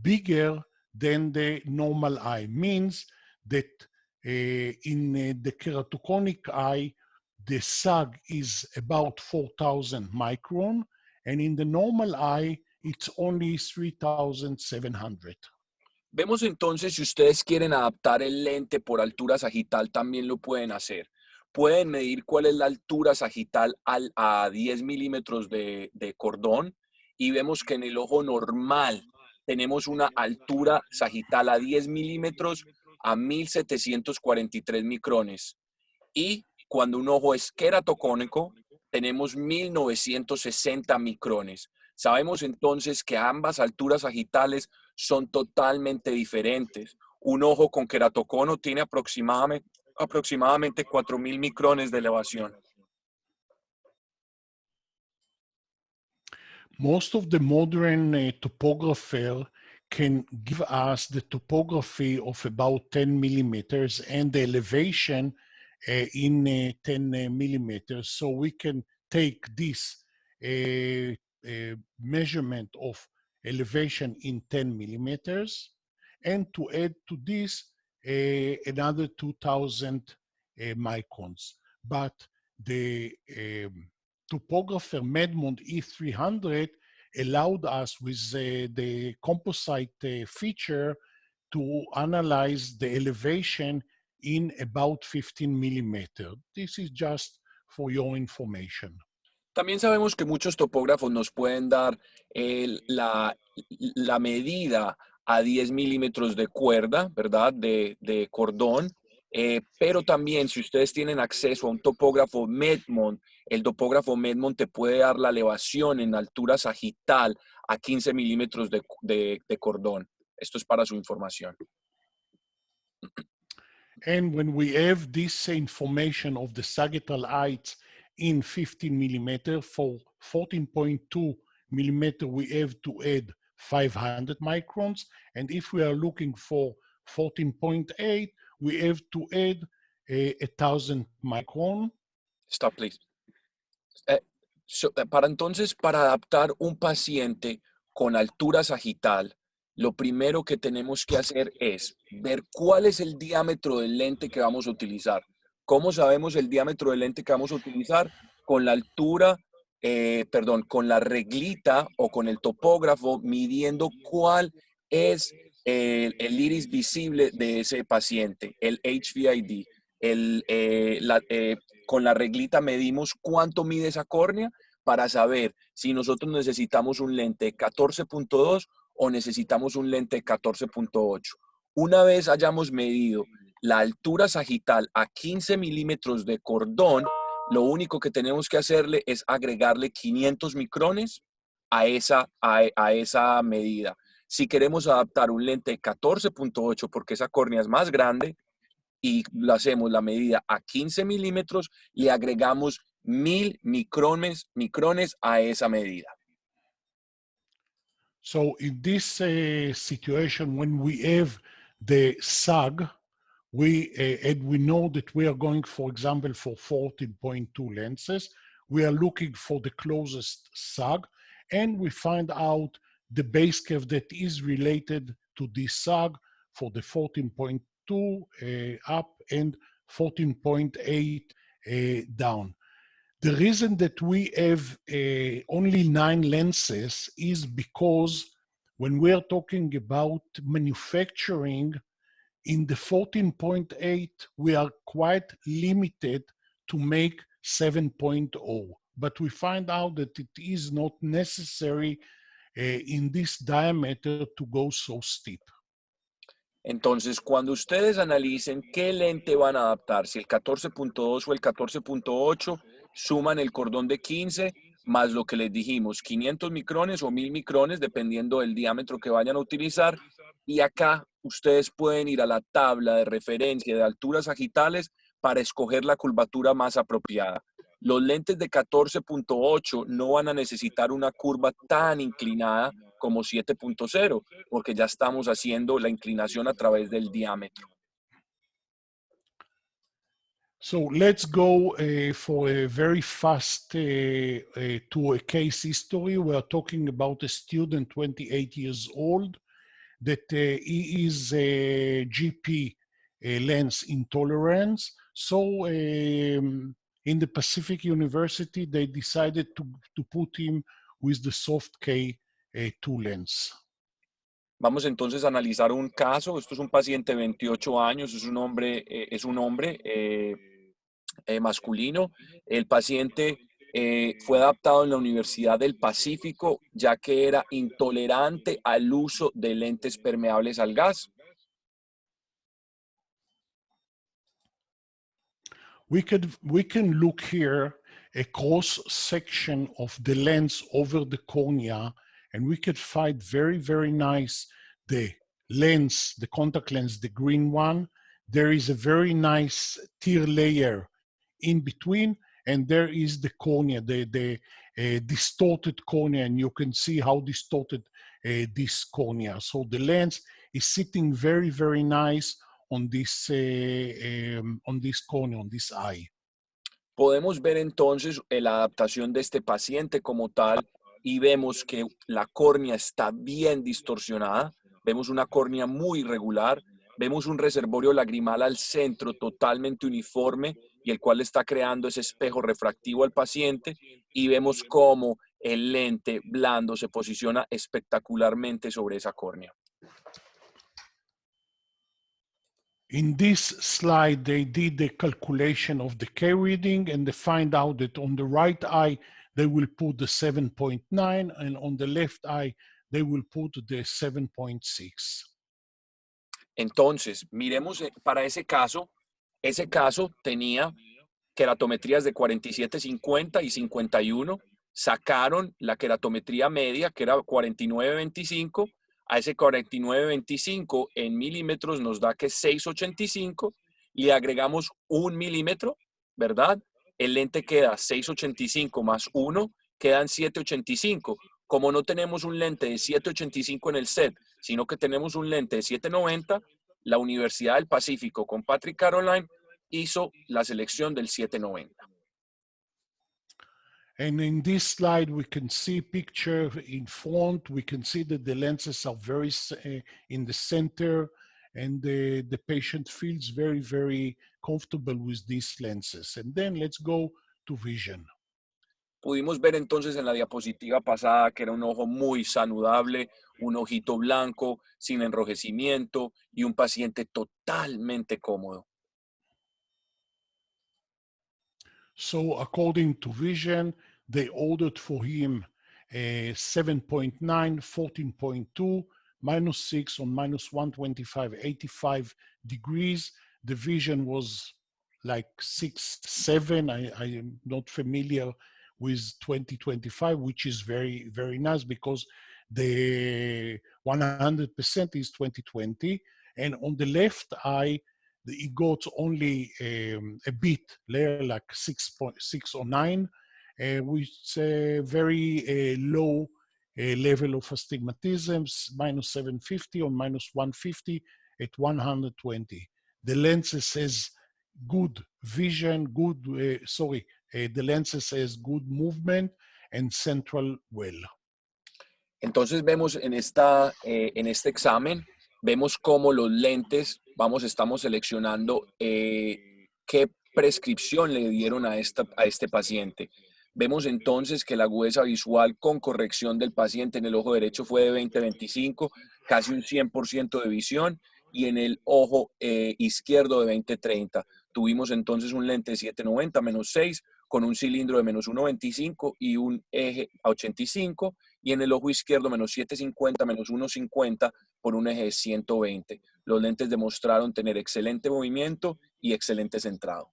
A: bigger than the normal eye. Means that in the keratoconic eye, the SAG is about 4,000 micron, and in the normal eye, it's only 3,700.
B: Vemos entonces, si ustedes quieren adaptar el lente por altura sagital, también lo pueden hacer. Pueden medir cuál es la altura sagital a 10 milímetros de cordón y vemos que en el ojo normal tenemos una altura sagital a 10 milímetros a 1743 micrones. Y cuando un ojo es queratocónico, tenemos 1960 micrones. Sabemos entonces que ambas alturas sagitales son totalmente diferentes. Un ojo con queratocono tiene aproximadamente 4000 micrones de elevación.
A: Most of the modern topographer can give us the topography of about 10 millimeters and the elevation in 10 millimeters. So we can take this measurement of elevation in 10 millimeters and to add to this another 2000 microns. But the topographer Medmond E300 allowed us with the composite feature to analyze the elevation in about 15 millimeters. This is just for your information.
B: También sabemos que muchos topógrafos nos pueden dar la medida a 10 milímetros de cuerda, ¿verdad? De cordón. Pero también si ustedes tienen acceso a un topógrafo Medmond, el topógrafo Medmond te puede dar la elevación en altura sagital a 15 milímetros de cordón. Esto es para su información.
A: And when we have this information of the sagittal heights in 15 millimeter, for 14.2 millimeter, we have to add 500 microns. And if we are looking for 14.8, we have to add 1,000 micron.
B: Stop, please. Para adaptar un paciente con altura sagital, lo primero que tenemos que hacer es ver cuál es el diámetro del lente que vamos a utilizar. ¿Cómo sabemos el diámetro del lente que vamos a utilizar? Con la altura, con la reglita o con el topógrafo midiendo cuál es el iris visible de ese paciente, el HVID. Con la reglita medimos cuánto mide esa córnea para saber si nosotros necesitamos un lente 14.2 o necesitamos un lente 14.8. Una vez hayamos medido la altura sagital a 15 milímetros de cordón, lo único que tenemos que hacerle es agregarle 500 micrones a esa medida. Si queremos adaptar un lente 14.8 porque esa córnea es más grande y lo hacemos la medida a 15 milímetros, le agregamos 1000 micrones a esa medida.
A: So in this situation, when we have the SAG, and we know that we are going, for example, for 14.2 lenses. We are looking for the closest SAG, and we find out the base curve that is related to this SAG for the 14.2 up and 14.8 down. The reason that we have only 9 lenses is because when we are talking about manufacturing, in the 14.8, we are quite limited to make 7.0. But we find out that it is not necessary in this diameter to go so steep.
B: Entonces, cuando ustedes analicen qué lente van a adaptar, si el 14.2 o el 14.8, suman el cordón de 15 más lo que les dijimos, 500 micrones o 1000 micrones, dependiendo del diámetro que vayan a utilizar. Y acá ustedes pueden ir a la tabla de referencia de alturas sagitales para escoger la curvatura más apropiada. Los lentes de 14.8 no van a necesitar una curva tan inclinada como 7.0, porque ya estamos haciendo la inclinación a través del diámetro.
A: So let's go for a very fast to a case history. We are talking about a student, 28 years old, that he is a GP lens intolerance. So in the Pacific University, they decided to put him with the soft K2 lens.
B: Vamos entonces a analizar un caso. Esto es un paciente de 28 años, es un hombre masculino. El paciente fue adaptado en la Universidad del Pacífico ya que era intolerante al uso de lentes permeables al gas.
A: We can look here a cross section of the lens over the cornea, and we could find very, very nice the lens, the contact lens, the green one. There is a very nice tear layer in between, and there is the cornea, the distorted cornea, and you can see how distorted this cornea. So the lens is sitting very, very nice on this cornea, on this eye.
B: Podemos ver entonces la adaptación de este paciente como tal y vemos que la córnea está bien distorsionada, vemos una córnea muy irregular, vemos un reservorio lagrimal al centro totalmente uniforme y el cual está creando ese espejo refractivo al paciente y vemos cómo el lente blando se posiciona espectacularmente sobre esa córnea.
A: In this slide, they did the calculation of the K reading, and they find out that on the right eye, they will put the 7.9, and on the left eye, they will put the 7.6.
B: Entonces, miremos para ese caso tenía queratometrías de 47, 50 y 51, sacaron la queratometría media, que era 49.25, a ese 49.25 en milímetros nos da que es 6.85, le agregamos 1 milímetro, ¿verdad? El lente queda 6.85 más 1, quedan 7.85. Como no tenemos un lente de 7.85 en el set, sino que tenemos un lente de 7.90, la Universidad del Pacífico con Patrick Caroline hizo la selección del 7.90.
A: And in this slide, we can see picture in front. We can see that the lenses are very in the center, and the patient feels very, very comfortable with these lenses. And then let's go to vision.
B: Pudimos ver entonces en la diapositiva pasada que era un ojo muy saludable, un ojito blanco, sin enrojecimiento y un paciente totalmente cómodo.
A: So according to vision, they ordered for him 7.9, 14.2, -6 on -125, 85 degrees. The vision was like 6, 7. I am not familiar with 2025, which is very, very nice because the 100% is 2020. And on the left eye, it got only a bit layer, like 6.6 or 9, with a very low level of astigmatism, -750 or -150 at 120. the lenses has good vision, the lenses has good movement and central well.
B: Entonces vemos en este examen, vemos cómo los lentes, estamos seleccionando qué prescripción le dieron a este paciente. Vemos entonces que la agudeza visual con corrección del paciente en el ojo derecho fue de 20/25, casi un 100% de visión, y en el ojo izquierdo de 20/30. Tuvimos entonces un lente 790 -6 con un cilindro de -1.25 y un eje a 85, y en el ojo izquierdo -750 -1.50 por un eje de 120. Los lentes demostraron tener excelente movimiento y excelente centrado.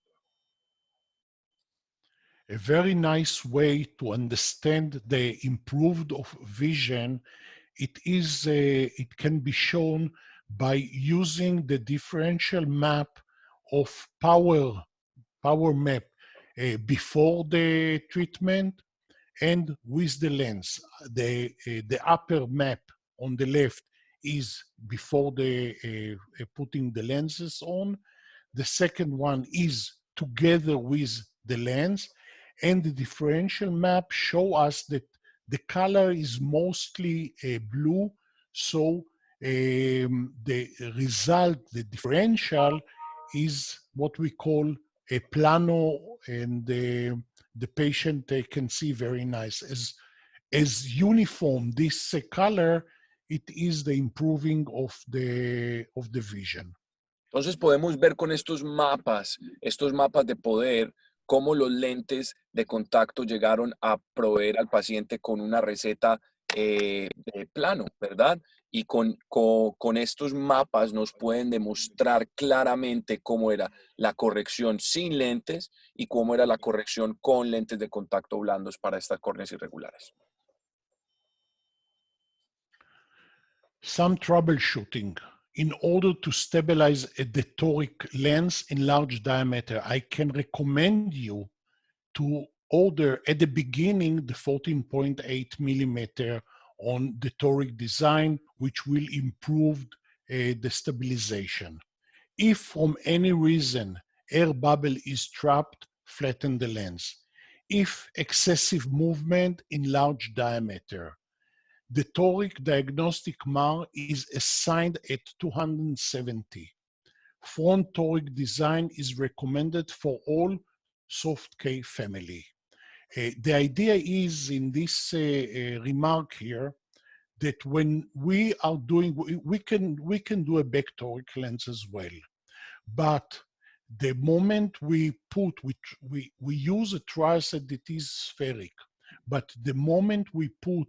A: A very nice way to understand the improved of vision, it can be shown by using the differential map of power map before the treatment and with the lens. The upper map on the left is before the putting the lenses on. The second one is together with the lens, and the differential map show us that the color is mostly blue, so the result, the differential, is what we call a plano, and the patient can see very nice. As uniform this color, it is the improving of the vision.
B: Entonces podemos ver con estos mapas de poder, cómo los lentes de contacto llegaron a proveer al paciente con una receta de plano, ¿verdad? Y con estos mapas nos pueden demostrar claramente cómo era la corrección sin lentes y cómo era la corrección con lentes de contacto blandos para estas córneas irregulares.
A: Some troubleshooting. In order to stabilize a toric lens in large diameter, I can recommend you to order at the beginning the 14.8 millimeter on the toric design, which will improve the stabilization. If from any reason air bubble is trapped, flatten the lens. If excessive movement in large diameter, the toric diagnostic MAR is assigned at 270. Front toric design is recommended for all soft K family. The idea is in this remark here that when we are doing, we can do a back toric lens as well, but the moment we put, we use a triset that is spheric, but the moment we put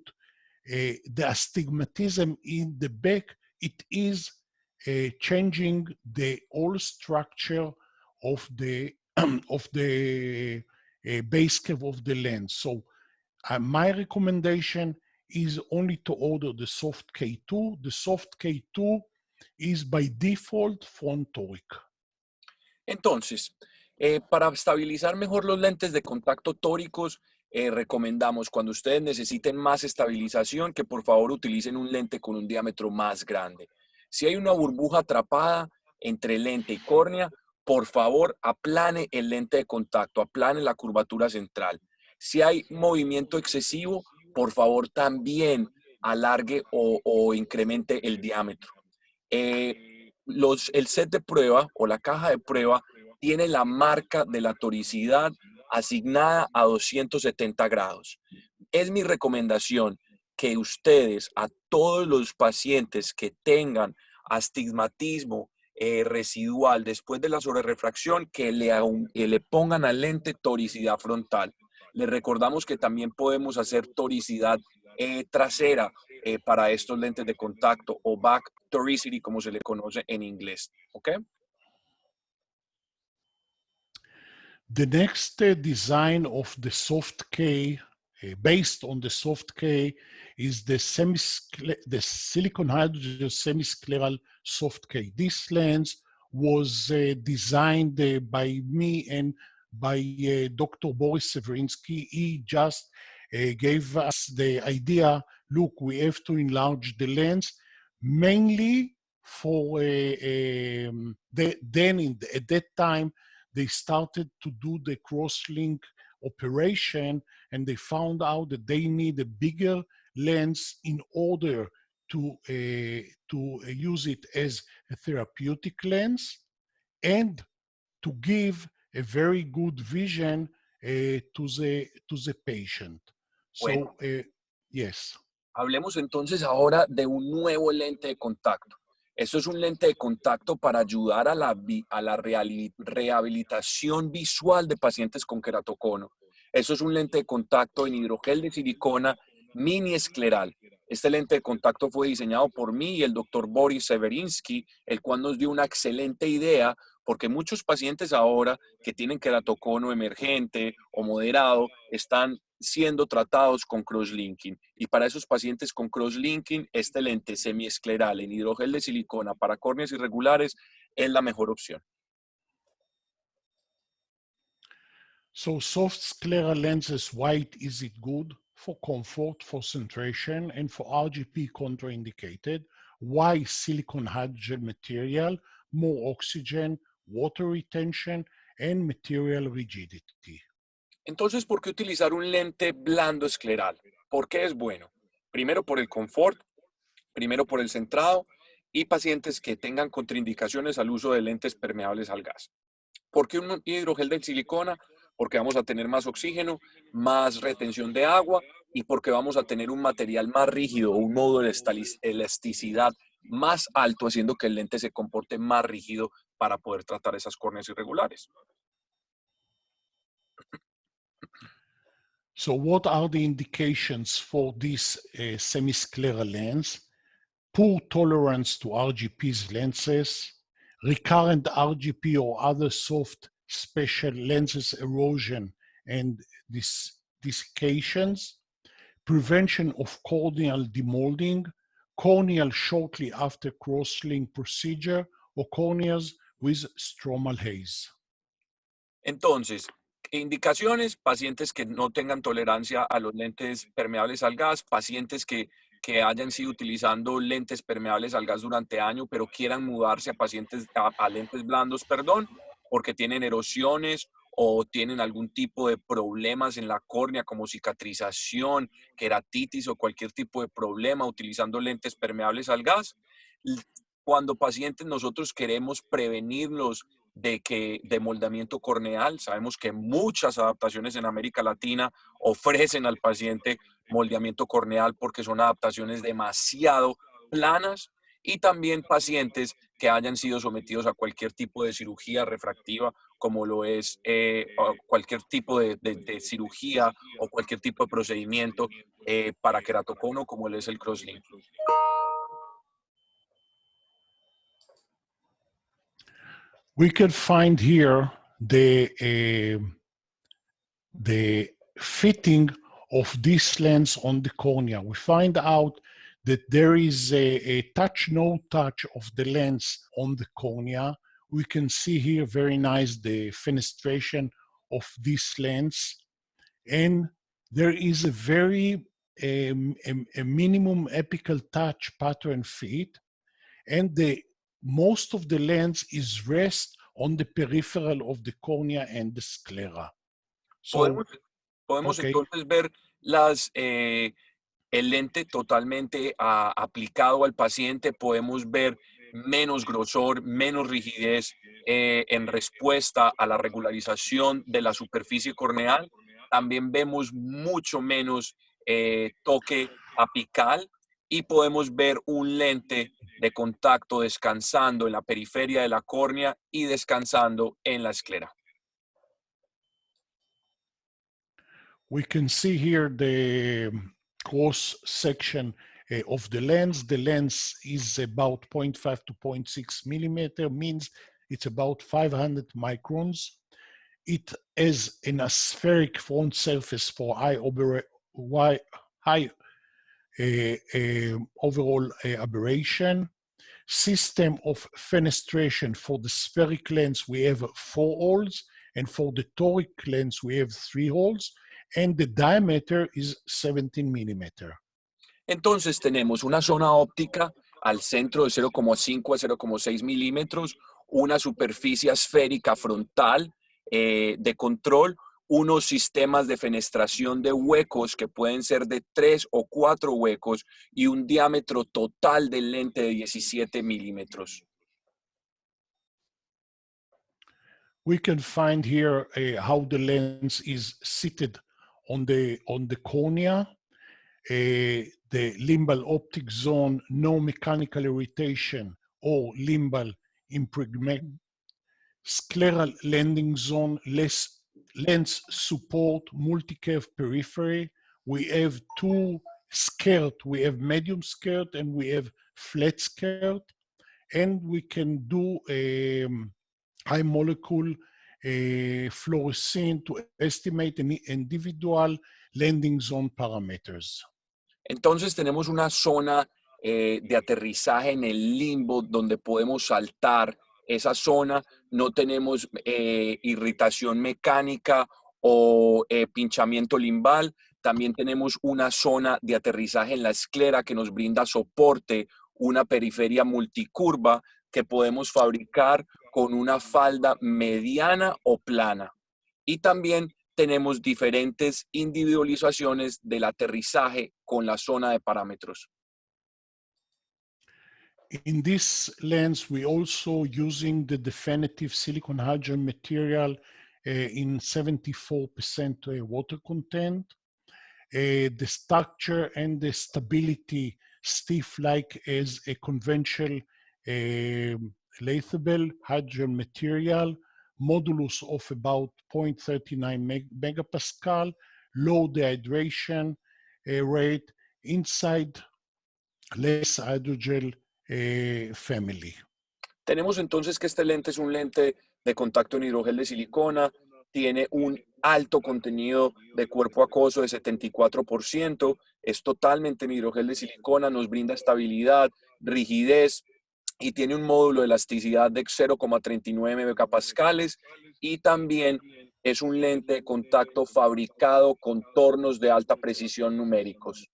A: the astigmatism in the back, it is changing the whole structure of the base curve of the lens. So my recommendation is only to order the soft K2. The soft K2 is by default front toric.
B: Entonces, para estabilizar mejor los lentes de contacto tóricos, recomendamos cuando ustedes necesiten más estabilización que por favor utilicen un lente con un diámetro más grande. Si hay una burbuja atrapada entre lente y córnea, por favor aplane el lente de contacto, aplane la curvatura central. Si hay movimiento excesivo, por favor también alargue o incremente el diámetro. El set de prueba o la caja de prueba tiene la marca de la toricidad asignada a 270 grados. Es mi recomendación que ustedes, a todos los pacientes que tengan astigmatismo residual después de la sobrerefracción, que le pongan al lente toricidad frontal. Les recordamos que también podemos hacer toricidad trasera para estos lentes de contacto, o back toricity, como se le conoce en inglés. ¿Ok?
A: The next design of the soft K, based on the soft K, is the silicon hydrogel semiscleral soft K. This lens was designed by me and by Dr. Boris Severinsky. He just gave us the idea, look, we have to enlarge the lens, mainly for at that time they started to do the cross-link operation, and they found out that they need a bigger lens in order to use it as a therapeutic lens and to give a very good vision to the patient.
B: Bueno,
A: So yes.
B: hablemos entonces ahora de un nuevo lente de contacto. Esto es un lente de contacto para ayudar a la rehabilitación visual de pacientes con queratocono. Esto es un lente de contacto en hidrogel de silicona mini escleral. Este lente de contacto fue diseñado por mí y el doctor Boris Severinsky, el cual nos dio una excelente idea porque muchos pacientes ahora que tienen queratocono emergente o moderado están siendo tratados con crosslinking. Y para esos pacientes con crosslinking, este lente semiescleral en hidrogel de silicona para córneas irregulares es la mejor opción.
A: So soft scleral lenses, white, is it good for comfort, for centration, and for RGP contraindicated? Why silicone hydrogel material, more oxygen, water retention, and material rigidity?
B: Entonces, ¿por qué utilizar un lente blando escleral? ¿Por qué es bueno? Primero por el confort, primero por el centrado y pacientes que tengan contraindicaciones al uso de lentes permeables al gas. ¿Por qué un hidrogel de silicona? Porque vamos a tener más oxígeno, más retención de agua y porque vamos a tener un material más rígido, un modo de elasticidad más alto, haciendo que el lente se comporte más rígido para poder tratar esas córneas irregulares.
A: So what are the indications for this semiscleral lens? Poor tolerance to RGP's lenses, recurrent RGP or other soft special lenses erosion and desiccations, prevention of corneal demolding, corneal shortly after cross-link procedure, or corneas with stromal haze.
B: Entonces, indicaciones, pacientes que no tengan tolerancia a los lentes permeables al gas, pacientes que hayan sido utilizando lentes permeables al gas durante años, pero quieran mudarse a lentes blandos, perdón, porque tienen erosiones o tienen algún tipo de problemas en la córnea como cicatrización, queratitis o cualquier tipo de problema utilizando lentes permeables al gas. Cuando pacientes nosotros queremos prevenirlos de moldamiento corneal, sabemos que muchas adaptaciones en América Latina ofrecen al paciente moldeamiento corneal porque son adaptaciones demasiado planas, y también pacientes que hayan sido sometidos a cualquier tipo de cirugía refractiva, como lo es cualquier tipo de cirugía o cualquier tipo de procedimiento para queratocono, como lo es el crosslinking.
A: We can find here the fitting of this lens on the cornea. We find out that there is a touch, no touch of the lens on the cornea. We can see here very nice the fenestration of this lens. And there is a very a minimum apical touch pattern fit, and most of the lens is rest on the peripheral of the cornea and the sclera. So,
B: Podemos
A: okay.
B: Entonces ver el lente totalmente aplicado al paciente, podemos ver menos grosor, menos rigidez en respuesta a la regularización de la superficie corneal. También vemos mucho menos toque apical y podemos ver un lente de contacto descansando en la periferia de la córnea y descansando en la esclera.
A: We can see here the cross section of the lens. The lens is about 0.5 to 0.6 millimeter, means it's about 500 microns. It has an aspheric front surface for high overall aberration. System of fenestration: for the spheric lens we have 4 holes, and for the toric lens we have 3 holes, and the diameter is 17 millimeter.
B: Entonces tenemos una zona óptica al centro de 0,5 a 0,6 milímetros, una superficie esférica frontal de control, unos sistemas de fenestración de huecos que pueden ser de 3 o 4 huecos y un diámetro total del lente de 17 milímetros.
A: We can find here how the lens is seated on the cornea. The limbal optic zone, no mechanical irritation or limbal impingement. Scleral landing zone, less lens support, multi-curve periphery. We have two skirt. We have medium skirt and we have flat skirt. And we can do high molecule fluorescein to estimate any individual landing zone parameters.
B: Entonces tenemos una zona de aterrizaje en el limbo donde podemos saltar esa zona, no tenemos irritación mecánica o pinchamiento limbal, también tenemos una zona de aterrizaje en la esclera que nos brinda soporte, una periferia multicurva que podemos fabricar con una falda mediana o plana. Y también tenemos diferentes individualizaciones del aterrizaje con la zona de parámetros.
A: In this lens, we also using the definitive silicon hydrogen material in 74% water content. The structure and the stability stiff like as a conventional lathable hydrogen material, modulus of about 0.39 megapascal, low dehydration rate inside less hydrogel family.
B: Tenemos entonces que este lente es un lente de contacto en hidrogel de silicona, tiene un alto contenido de cuerpo acuoso de 74%, es totalmente en hidrogel de silicona, nos brinda estabilidad, rigidez y tiene un módulo de elasticidad de 0,39 megapascales y también es un lente de contacto fabricado con tornos de alta precisión numéricos.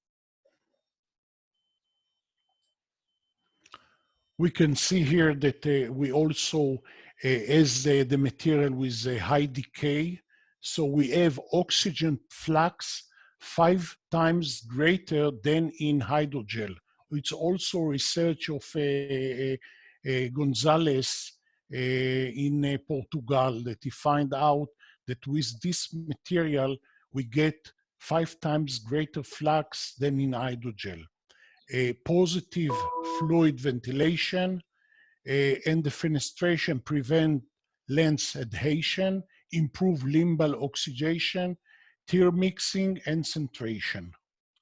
A: We can see here that we also, as the material with a high decay, so we have oxygen flux 5 times greater than in hydrogel. It's also research of Gonzalez in Portugal that he find out that with this material, we get 5 times greater flux than in hydrogel. Positive fluid ventilation and the fenestration prevent lens adhesion, improve limbal oxidation, tear mixing, and centration.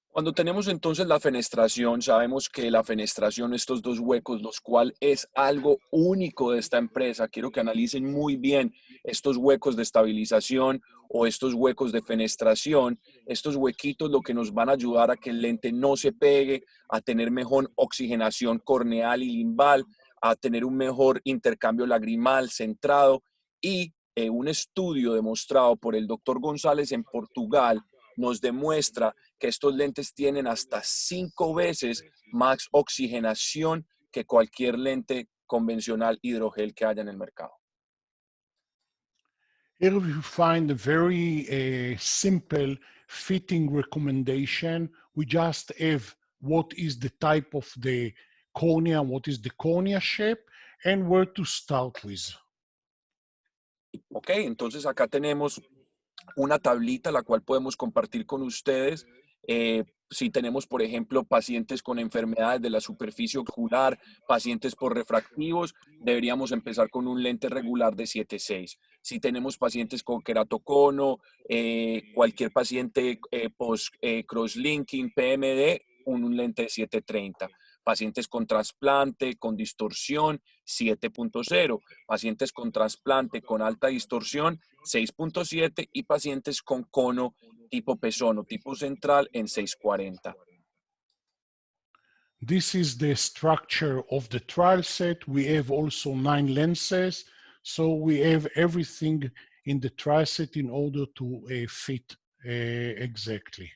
B: Cuando tenemos entonces la fenestración, sabemos que la fenestración, estos dos huecos, los cuales es algo único de esta empresa. Quiero que analicen muy bien estos huecos de estabilización o estos huecos de fenestración. Estos huequitos lo que nos van a ayudar a que el lente no se pegue, a tener mejor oxigenación corneal y limbal, a tener un mejor intercambio lagrimal centrado y un estudio demostrado por el doctor González en Portugal nos demuestra que estos lentes tienen hasta 5 veces más oxigenación que cualquier lente convencional hidrogel que haya en el mercado.
A: Here we find a very simple fitting recommendation. We just have what is the type of the cornea, what is the cornea shape, and where to start with.
B: Ok, entonces acá tenemos una tablita la cual podemos compartir con ustedes. Si tenemos, por ejemplo, pacientes con enfermedades de la superficie ocular, pacientes por refractivos, deberíamos empezar con un lente regular de 7.6. Si tenemos pacientes con queratocono, cualquier paciente post-crosslinking, PMD, un lente de 7.30. Pacientes con trasplante, con distorsión, 7.0. Pacientes con trasplante con alta distorsión, 6.7. Y pacientes con cono tipo pezón o tipo central en 6.40.
A: This is the structure of the trial set. We have also 9 lenses. So we have everything in the trial set in order to fit exactly.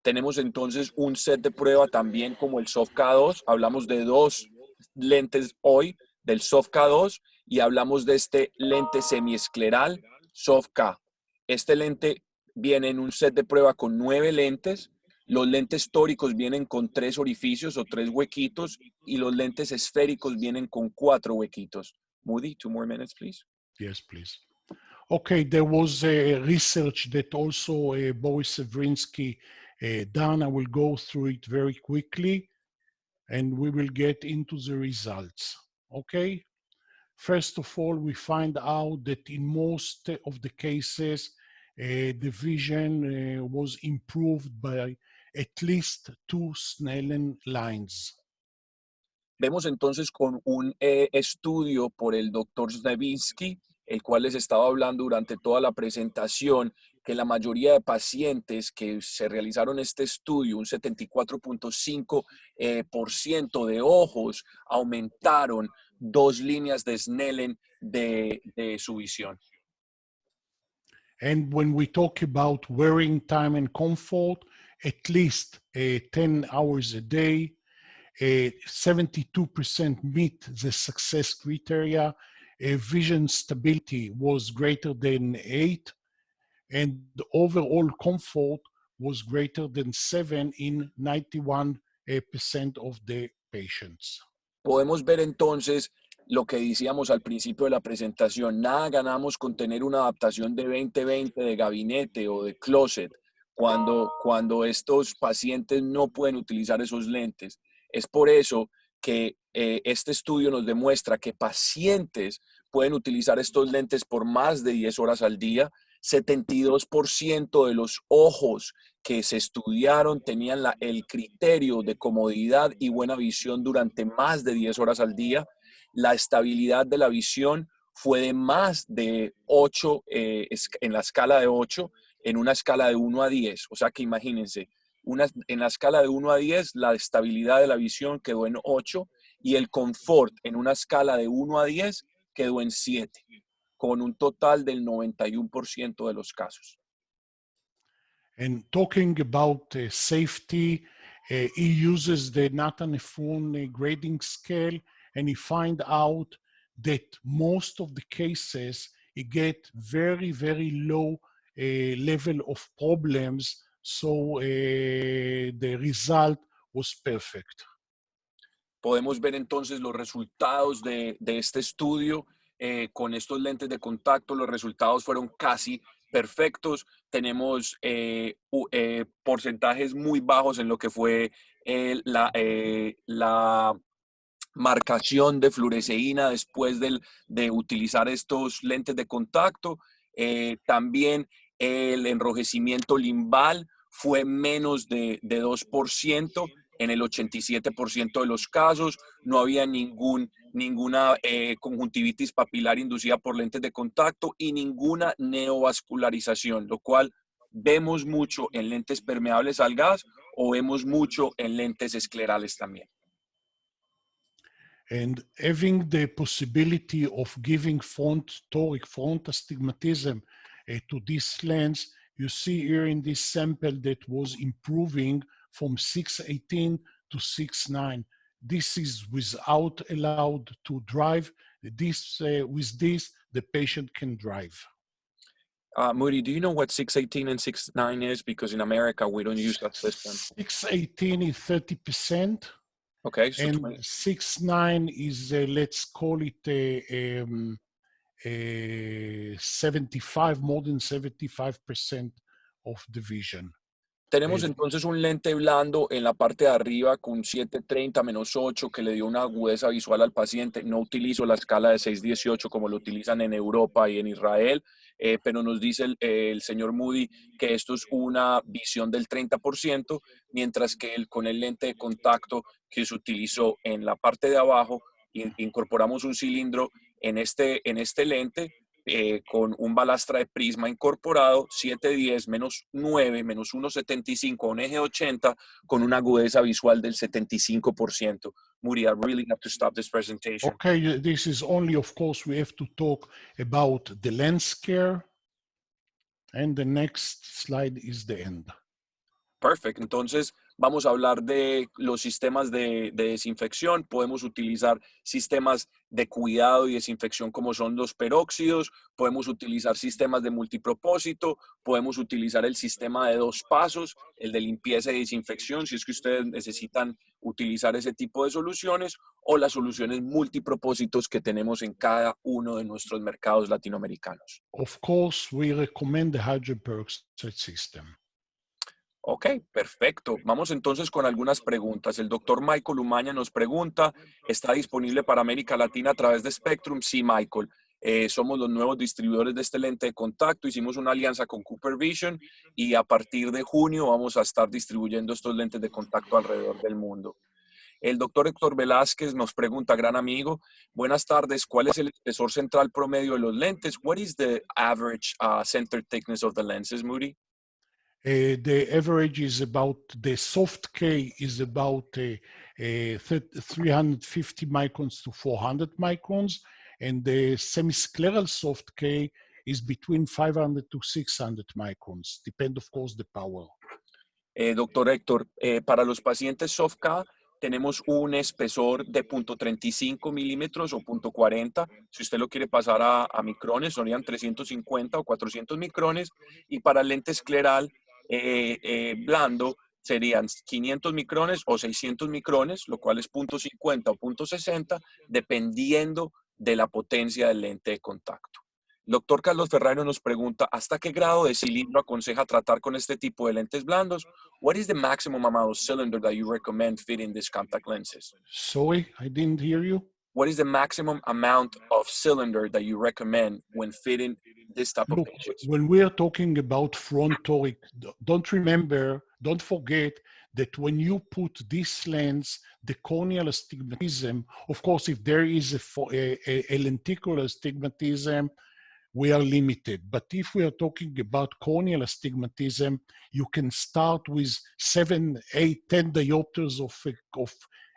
B: Tenemos entonces un set de prueba también como el Soft K2. Hablamos de dos lentes hoy, del Soft K2, y hablamos de este lente semiescleral Soft K. Este lente viene en un set de prueba con 9 lentes. Los lentes tóricos vienen con 3 orificios o 3 huequitos y los lentes esféricos vienen con 4 huequitos. Moody, 2 more minutes, please.
A: Yes, please. Okay, there was a research that also Boris Sevrinsky done. I will go through it very quickly and we will get into the results. Okay, first of all, we find out that in most of the cases, the vision was improved by at least 2 Snellen lines.
B: Vemos entonces con un estudio por el doctor Snevinsky, el cual les estaba hablando durante toda la presentación, que la mayoría de pacientes que se realizaron este estudio, un 74.5% de ojos, aumentaron 2 líneas de Snellen de su visión.
A: And when we talk about wearing time and comfort, at least 10 hours a day, 72% meet the success criteria. Vision stability was greater than 8, and the overall comfort was greater than 7 in 91% of the patients.
B: Podemos ver entonces lo que decíamos al principio de la presentación. Nada ganamos con tener una adaptación de 20/20 de gabinete o de closet cuando estos pacientes no pueden utilizar esos lentes. Es por eso que este estudio nos demuestra que pacientes pueden utilizar estos lentes por más de 10 horas al día. 72% de los ojos que se estudiaron tenían el criterio de comodidad y buena visión durante más de 10 horas al día. La estabilidad de la visión fue de más de 8 en la escala de 8, en una escala de 1 a 10. O sea que imagínense, en la escala de 1 a 10, la estabilidad de la visión quedó en 8 y el confort en una escala de 1 a 10 quedó en 7. Con un total del 91% de los casos.
A: And talking about safety, he uses the Nathan-Efron grading scale, and he find out that most of the cases, he get very, very low level of problems, so the result was perfect.
B: Podemos ver entonces los resultados de este estudio con estos lentes de contacto. Los resultados fueron casi perfectos. Tenemos porcentajes muy bajos en lo que fue la marcación de fluoresceína después de utilizar estos lentes de contacto. También el enrojecimiento limbal fue menos de 2%. En el 87% de los casos no había ninguna conjuntivitis papilar inducida por lentes de contacto y ninguna neovascularización, lo cual vemos mucho en lentes permeables al gas o vemos mucho en lentes esclerales también.
A: And having the possibility of giving toric front astigmatism to this lens, you see here in this sample that was improving from 618 to 6.9. This is without allowed to drive. With this, the patient can drive.
B: Moody, do you know what 618 and 6.9 is? Because in America, we don't use that system.
A: 618 is 30%.
B: Okay, so
A: and
B: 20.
A: 6.9 is, let's call it 75, more than 75% of the vision.
B: Tenemos entonces un lente blando en la parte de arriba con 730-8 que le dio una agudeza visual al paciente. No utilizo la escala de 618 como lo utilizan en Europa y en Israel, pero nos dice el señor Moody que esto es una visión del 30%, mientras que con el lente de contacto que se utilizó en la parte de abajo, incorporamos un cilindro en este lente, con un balastra de prisma incorporado, 710 menos 9 menos 1.75 a un eje 80 con una agudeza visual del 75%. Moody, I really have to stop this presentation.
A: Okay, this is only, of course, we have to talk about the lens care. And the next slide is the end.
B: Perfect. Entonces, vamos a hablar de los sistemas de desinfección. Podemos utilizar sistemas de cuidado y desinfección como son los peróxidos. Podemos utilizar sistemas de multipropósito. Podemos utilizar el sistema de 2 pasos, el de limpieza y desinfección, si es que ustedes necesitan utilizar ese tipo de soluciones, o las soluciones multipropósitos que tenemos en cada uno de nuestros mercados latinoamericanos.
A: Of course, we recommend the hydrogen peroxide system.
B: Ok, perfecto. Vamos entonces con algunas preguntas. El doctor Michael Umaña nos pregunta, ¿está disponible para América Latina a través de Spectrum? Sí, Michael. Somos los nuevos distribuidores de este lente de contacto. Hicimos una alianza con Cooper Vision y a partir de junio vamos a estar distribuyendo estos lentes de contacto alrededor del mundo. El doctor Héctor Velázquez nos pregunta, gran amigo, buenas tardes, ¿cuál es el espesor central promedio de los lentes? What is the average center thickness of the lenses, Moody?
A: The average is about, the soft K is about 350 microns to 400 microns, and the semiscleral soft K is between 500 to 600 microns, depend of course the power.
B: Doctor Héctor, para los pacientes soft K tenemos un espesor de 0.35 milímetros o 0.40. Si usted lo quiere pasar a micrones, serían 350 o 400 micrones. Y para el lente escleral blando serían 500 micrones o 600 micrones, lo cual es 0.50 o 0.60, dependiendo de la potencia del lente de contacto. Doctor Carlos Ferraro nos pregunta, ¿hasta qué grado de cilindro aconseja tratar con este tipo de lentes blandos? What is the maximum amount of cylinder that you recommend fitting these contact lenses?
A: Sorry, I didn't hear you.
B: What is the maximum amount of cylinder that you recommend when fitting this type of
A: Look,
B: patients?
A: when we are talking about front toric, don't forget that when you put this lens, the corneal astigmatism, of course, if there is a lenticular astigmatism, we are limited. But if we are talking about corneal astigmatism, you can start with 7, 8, 10 diopters of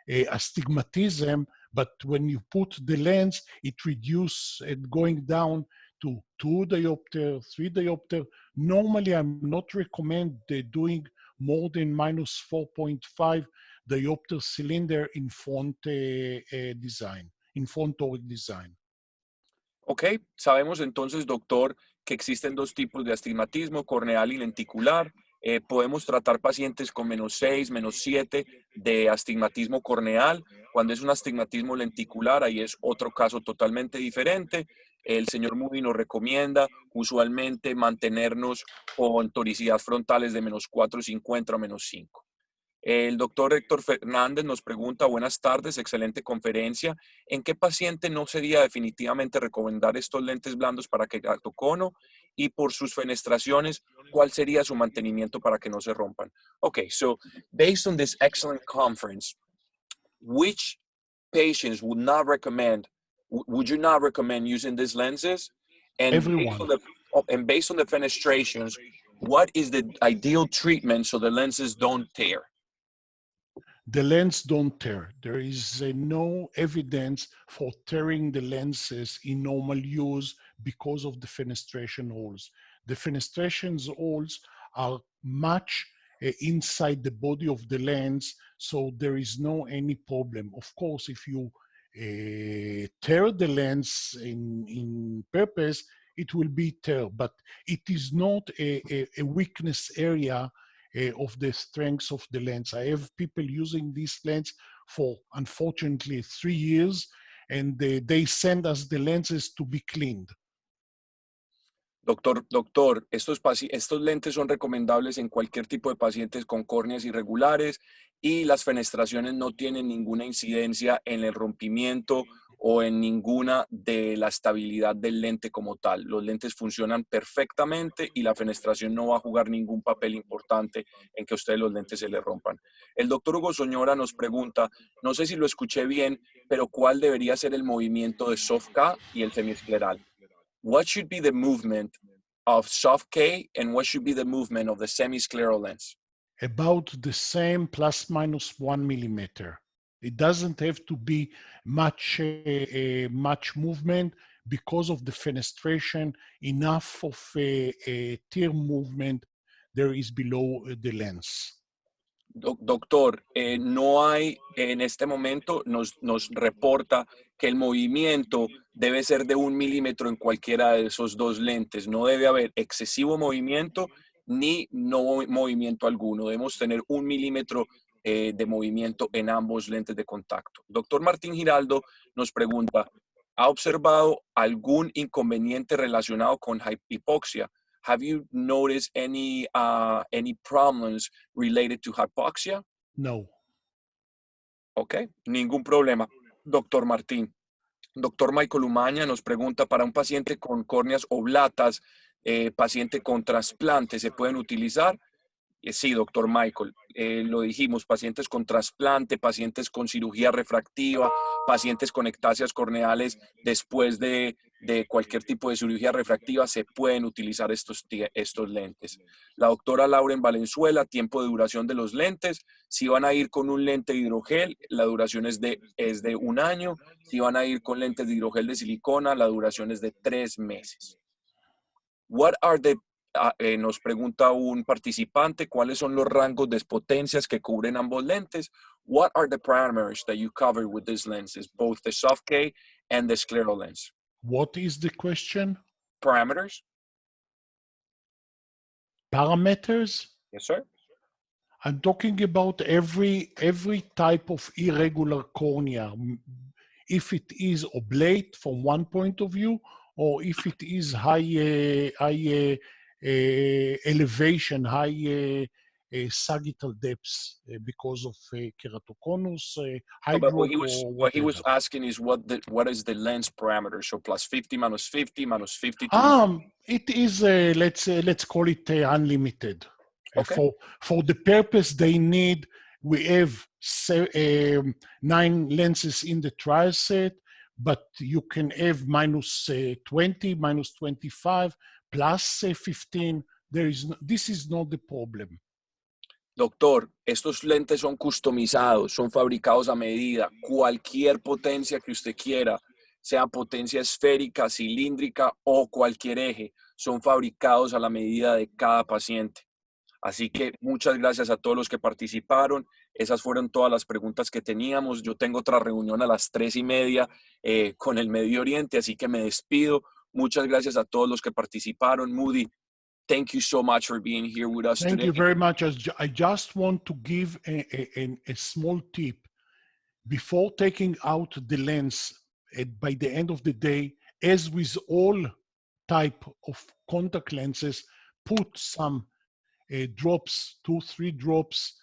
A: astigmatism. But when you put the lens, it reduces it going down to 2 diopter, 3 diopter. Normally, I'm not recommend doing more than minus 4.5 diopter cylinder in front design, in front toric design.
B: Ok, sabemos entonces, doctor, que existen 2 tipos de astigmatismo, corneal y lenticular. Podemos tratar pacientes con -6, -7 de astigmatismo corneal. Cuando es un astigmatismo lenticular, ahí es otro caso totalmente diferente. El señor Moody nos recomienda usualmente mantenernos con toricidad frontales de -450 a -5. El doctor Héctor Fernández nos pregunta, buenas tardes, excelente conferencia. ¿En qué paciente no sería definitivamente recomendar estos lentes blandos para queratocono? Y por sus fenestraciones, ¿cuál sería su mantenimiento para que no se rompan? Okay, so based on this excellent conference, which patients would not recommend, would you not recommend using these lenses? And
A: Everyone.
B: based on the fenestrations, what is the ideal treatment so the lenses don't tear?
A: The lens don't tear. There is no evidence for tearing the lenses in normal use because of the fenestration holes. The fenestration holes are much inside the body of the lens, so there is no any problem. Of course, if you tear the lens in purpose, it will be tear, but it is not a weakness area of the strengths of the lens. I have people using this lens for, unfortunately, 3 years, and they send us the lenses to be cleaned.
B: Doctor, estos lentes son recomendables en cualquier tipo de pacientes con córneas irregulares y las fenestraciones no tienen ninguna incidencia en el rompimiento o en ninguna de la estabilidad del lente como tal. Los lentes funcionan perfectamente y la fenestración no va a jugar ningún papel importante en que a ustedes los lentes se les rompan. El doctor Hugo Soñora nos pregunta, no sé si lo escuché bien, pero ¿cuál debería ser el movimiento de soft K y el semiescleral? What should be the movement of soft K and what should be the movement of the semiscleral lens?
A: About the same, plus minus 1 millimeter. It doesn't have to be much movement because of the fenestration, enough of a tear movement there is below the lens.
B: Doctor, no hay en este momento, nos reporta que el movimiento debe ser de 1 milímetro en cualquiera de esos dos lentes. No debe haber excesivo movimiento ni no movimiento alguno. Debemos tener 1 milímetro de movimiento en ambos lentes de contacto. Doctor Martín Giraldo nos pregunta, ¿ha observado algún inconveniente relacionado con hipoxia? Have you noticed any problems related to hypoxia?
A: No.
B: Ok, ningún problema. Doctor Martín. Doctor Michael Umaña nos pregunta, para un paciente con córneas oblatas, paciente con trasplante, ¿se pueden utilizar? Sí, doctor Michael, lo dijimos, pacientes con trasplante, pacientes con cirugía refractiva, pacientes con ectasias corneales después de cualquier tipo de cirugía refractiva, se pueden utilizar estos lentes. La doctora Lauren Valenzuela, tiempo de duración de los lentes, si van a ir con un lente de hidrogel, la duración es de 1 año, si van a ir con lentes de hidrogel de silicona, la duración es de 3 meses. What are the nos pregunta un participante, ¿cuáles son los rangos de potencias que cubren ambos lentes? What are the parameters that you cover with these lenses, both the soft K and the scleral lens?
A: What is the question?
B: Parameters?
A: Parameters?
B: Yes, sir.
A: I'm talking about every type of irregular cornea. If it is oblate from one point of view, or if it is high elevation, high sagittal depths because of keratoconus,
B: No, but
A: hydrop, or
B: what he was
A: whatever.
B: asking is what is the lens parameter? So plus 50, minus 50, minus 52.
A: It is let's call it unlimited.
B: Okay.
A: For the purpose they need, we have 9 lenses in the trial set, but you can have minus 20, minus 25, plus 15. This is not the problem.
B: Doctor, estos lentes son customizados, son fabricados a medida. Cualquier potencia que usted quiera, sea potencia esférica, cilíndrica o cualquier eje, son fabricados a la medida de cada paciente. Así que muchas gracias a todos los que participaron. Esas fueron todas las preguntas que teníamos. Yo tengo otra reunión a las 3:30 con el Medio Oriente, así que me despido. Muchas gracias a todos los que participaron. Moody, thank you so much for being here with us today.
A: Thank you very much. I just want to give a small tip. Before taking out the lens, by the end of the day, as with all type of contact lenses, put some drops, 2-3 drops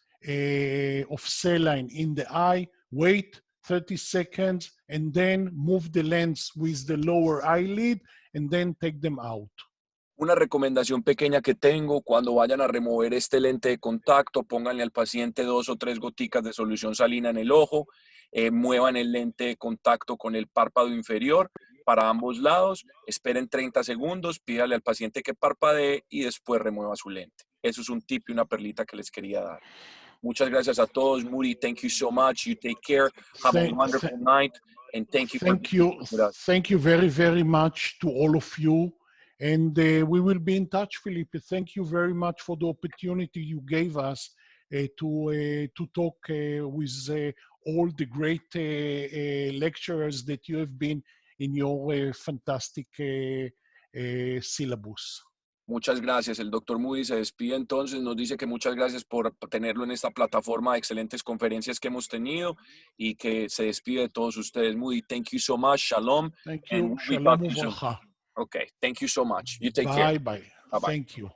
A: of saline in the eye, wait 30 seconds, and then move the lens with the lower eyelid, and then take them out.
B: Una recomendación pequeña que tengo, cuando vayan a remover este lente de contacto, pónganle al paciente 2 o 3 goticas de solución salina en el ojo, muevan el lente de contacto con el párpado inferior para ambos lados, esperen 30 segundos, pídale al paciente que parpadee y después remueva su lente. Eso es un tip y una perlita que les quería dar. Muchas gracias a todos. Moody, thank you so much. You take care. Have a wonderful night. And thank you for being with us.
A: Thank you very, very much to all of you. And we will be in touch, Felipe. Thank you very much for the opportunity you gave us to talk with all the great lecturers that you have been in your fantastic syllabus.
B: Muchas gracias. El doctor Moody se despide entonces. Nos dice que muchas gracias por tenerlo en esta plataforma de excelentes conferencias que hemos tenido y que se despide de todos ustedes. Moody, thank you so much. Shalom.
A: Thank you.
B: And we'll
A: Shalom
B: be talking soon.
A: uvracha.
B: Okay. Thank you so much. You take care.
A: Bye.
B: Bye-bye.
A: Thank you.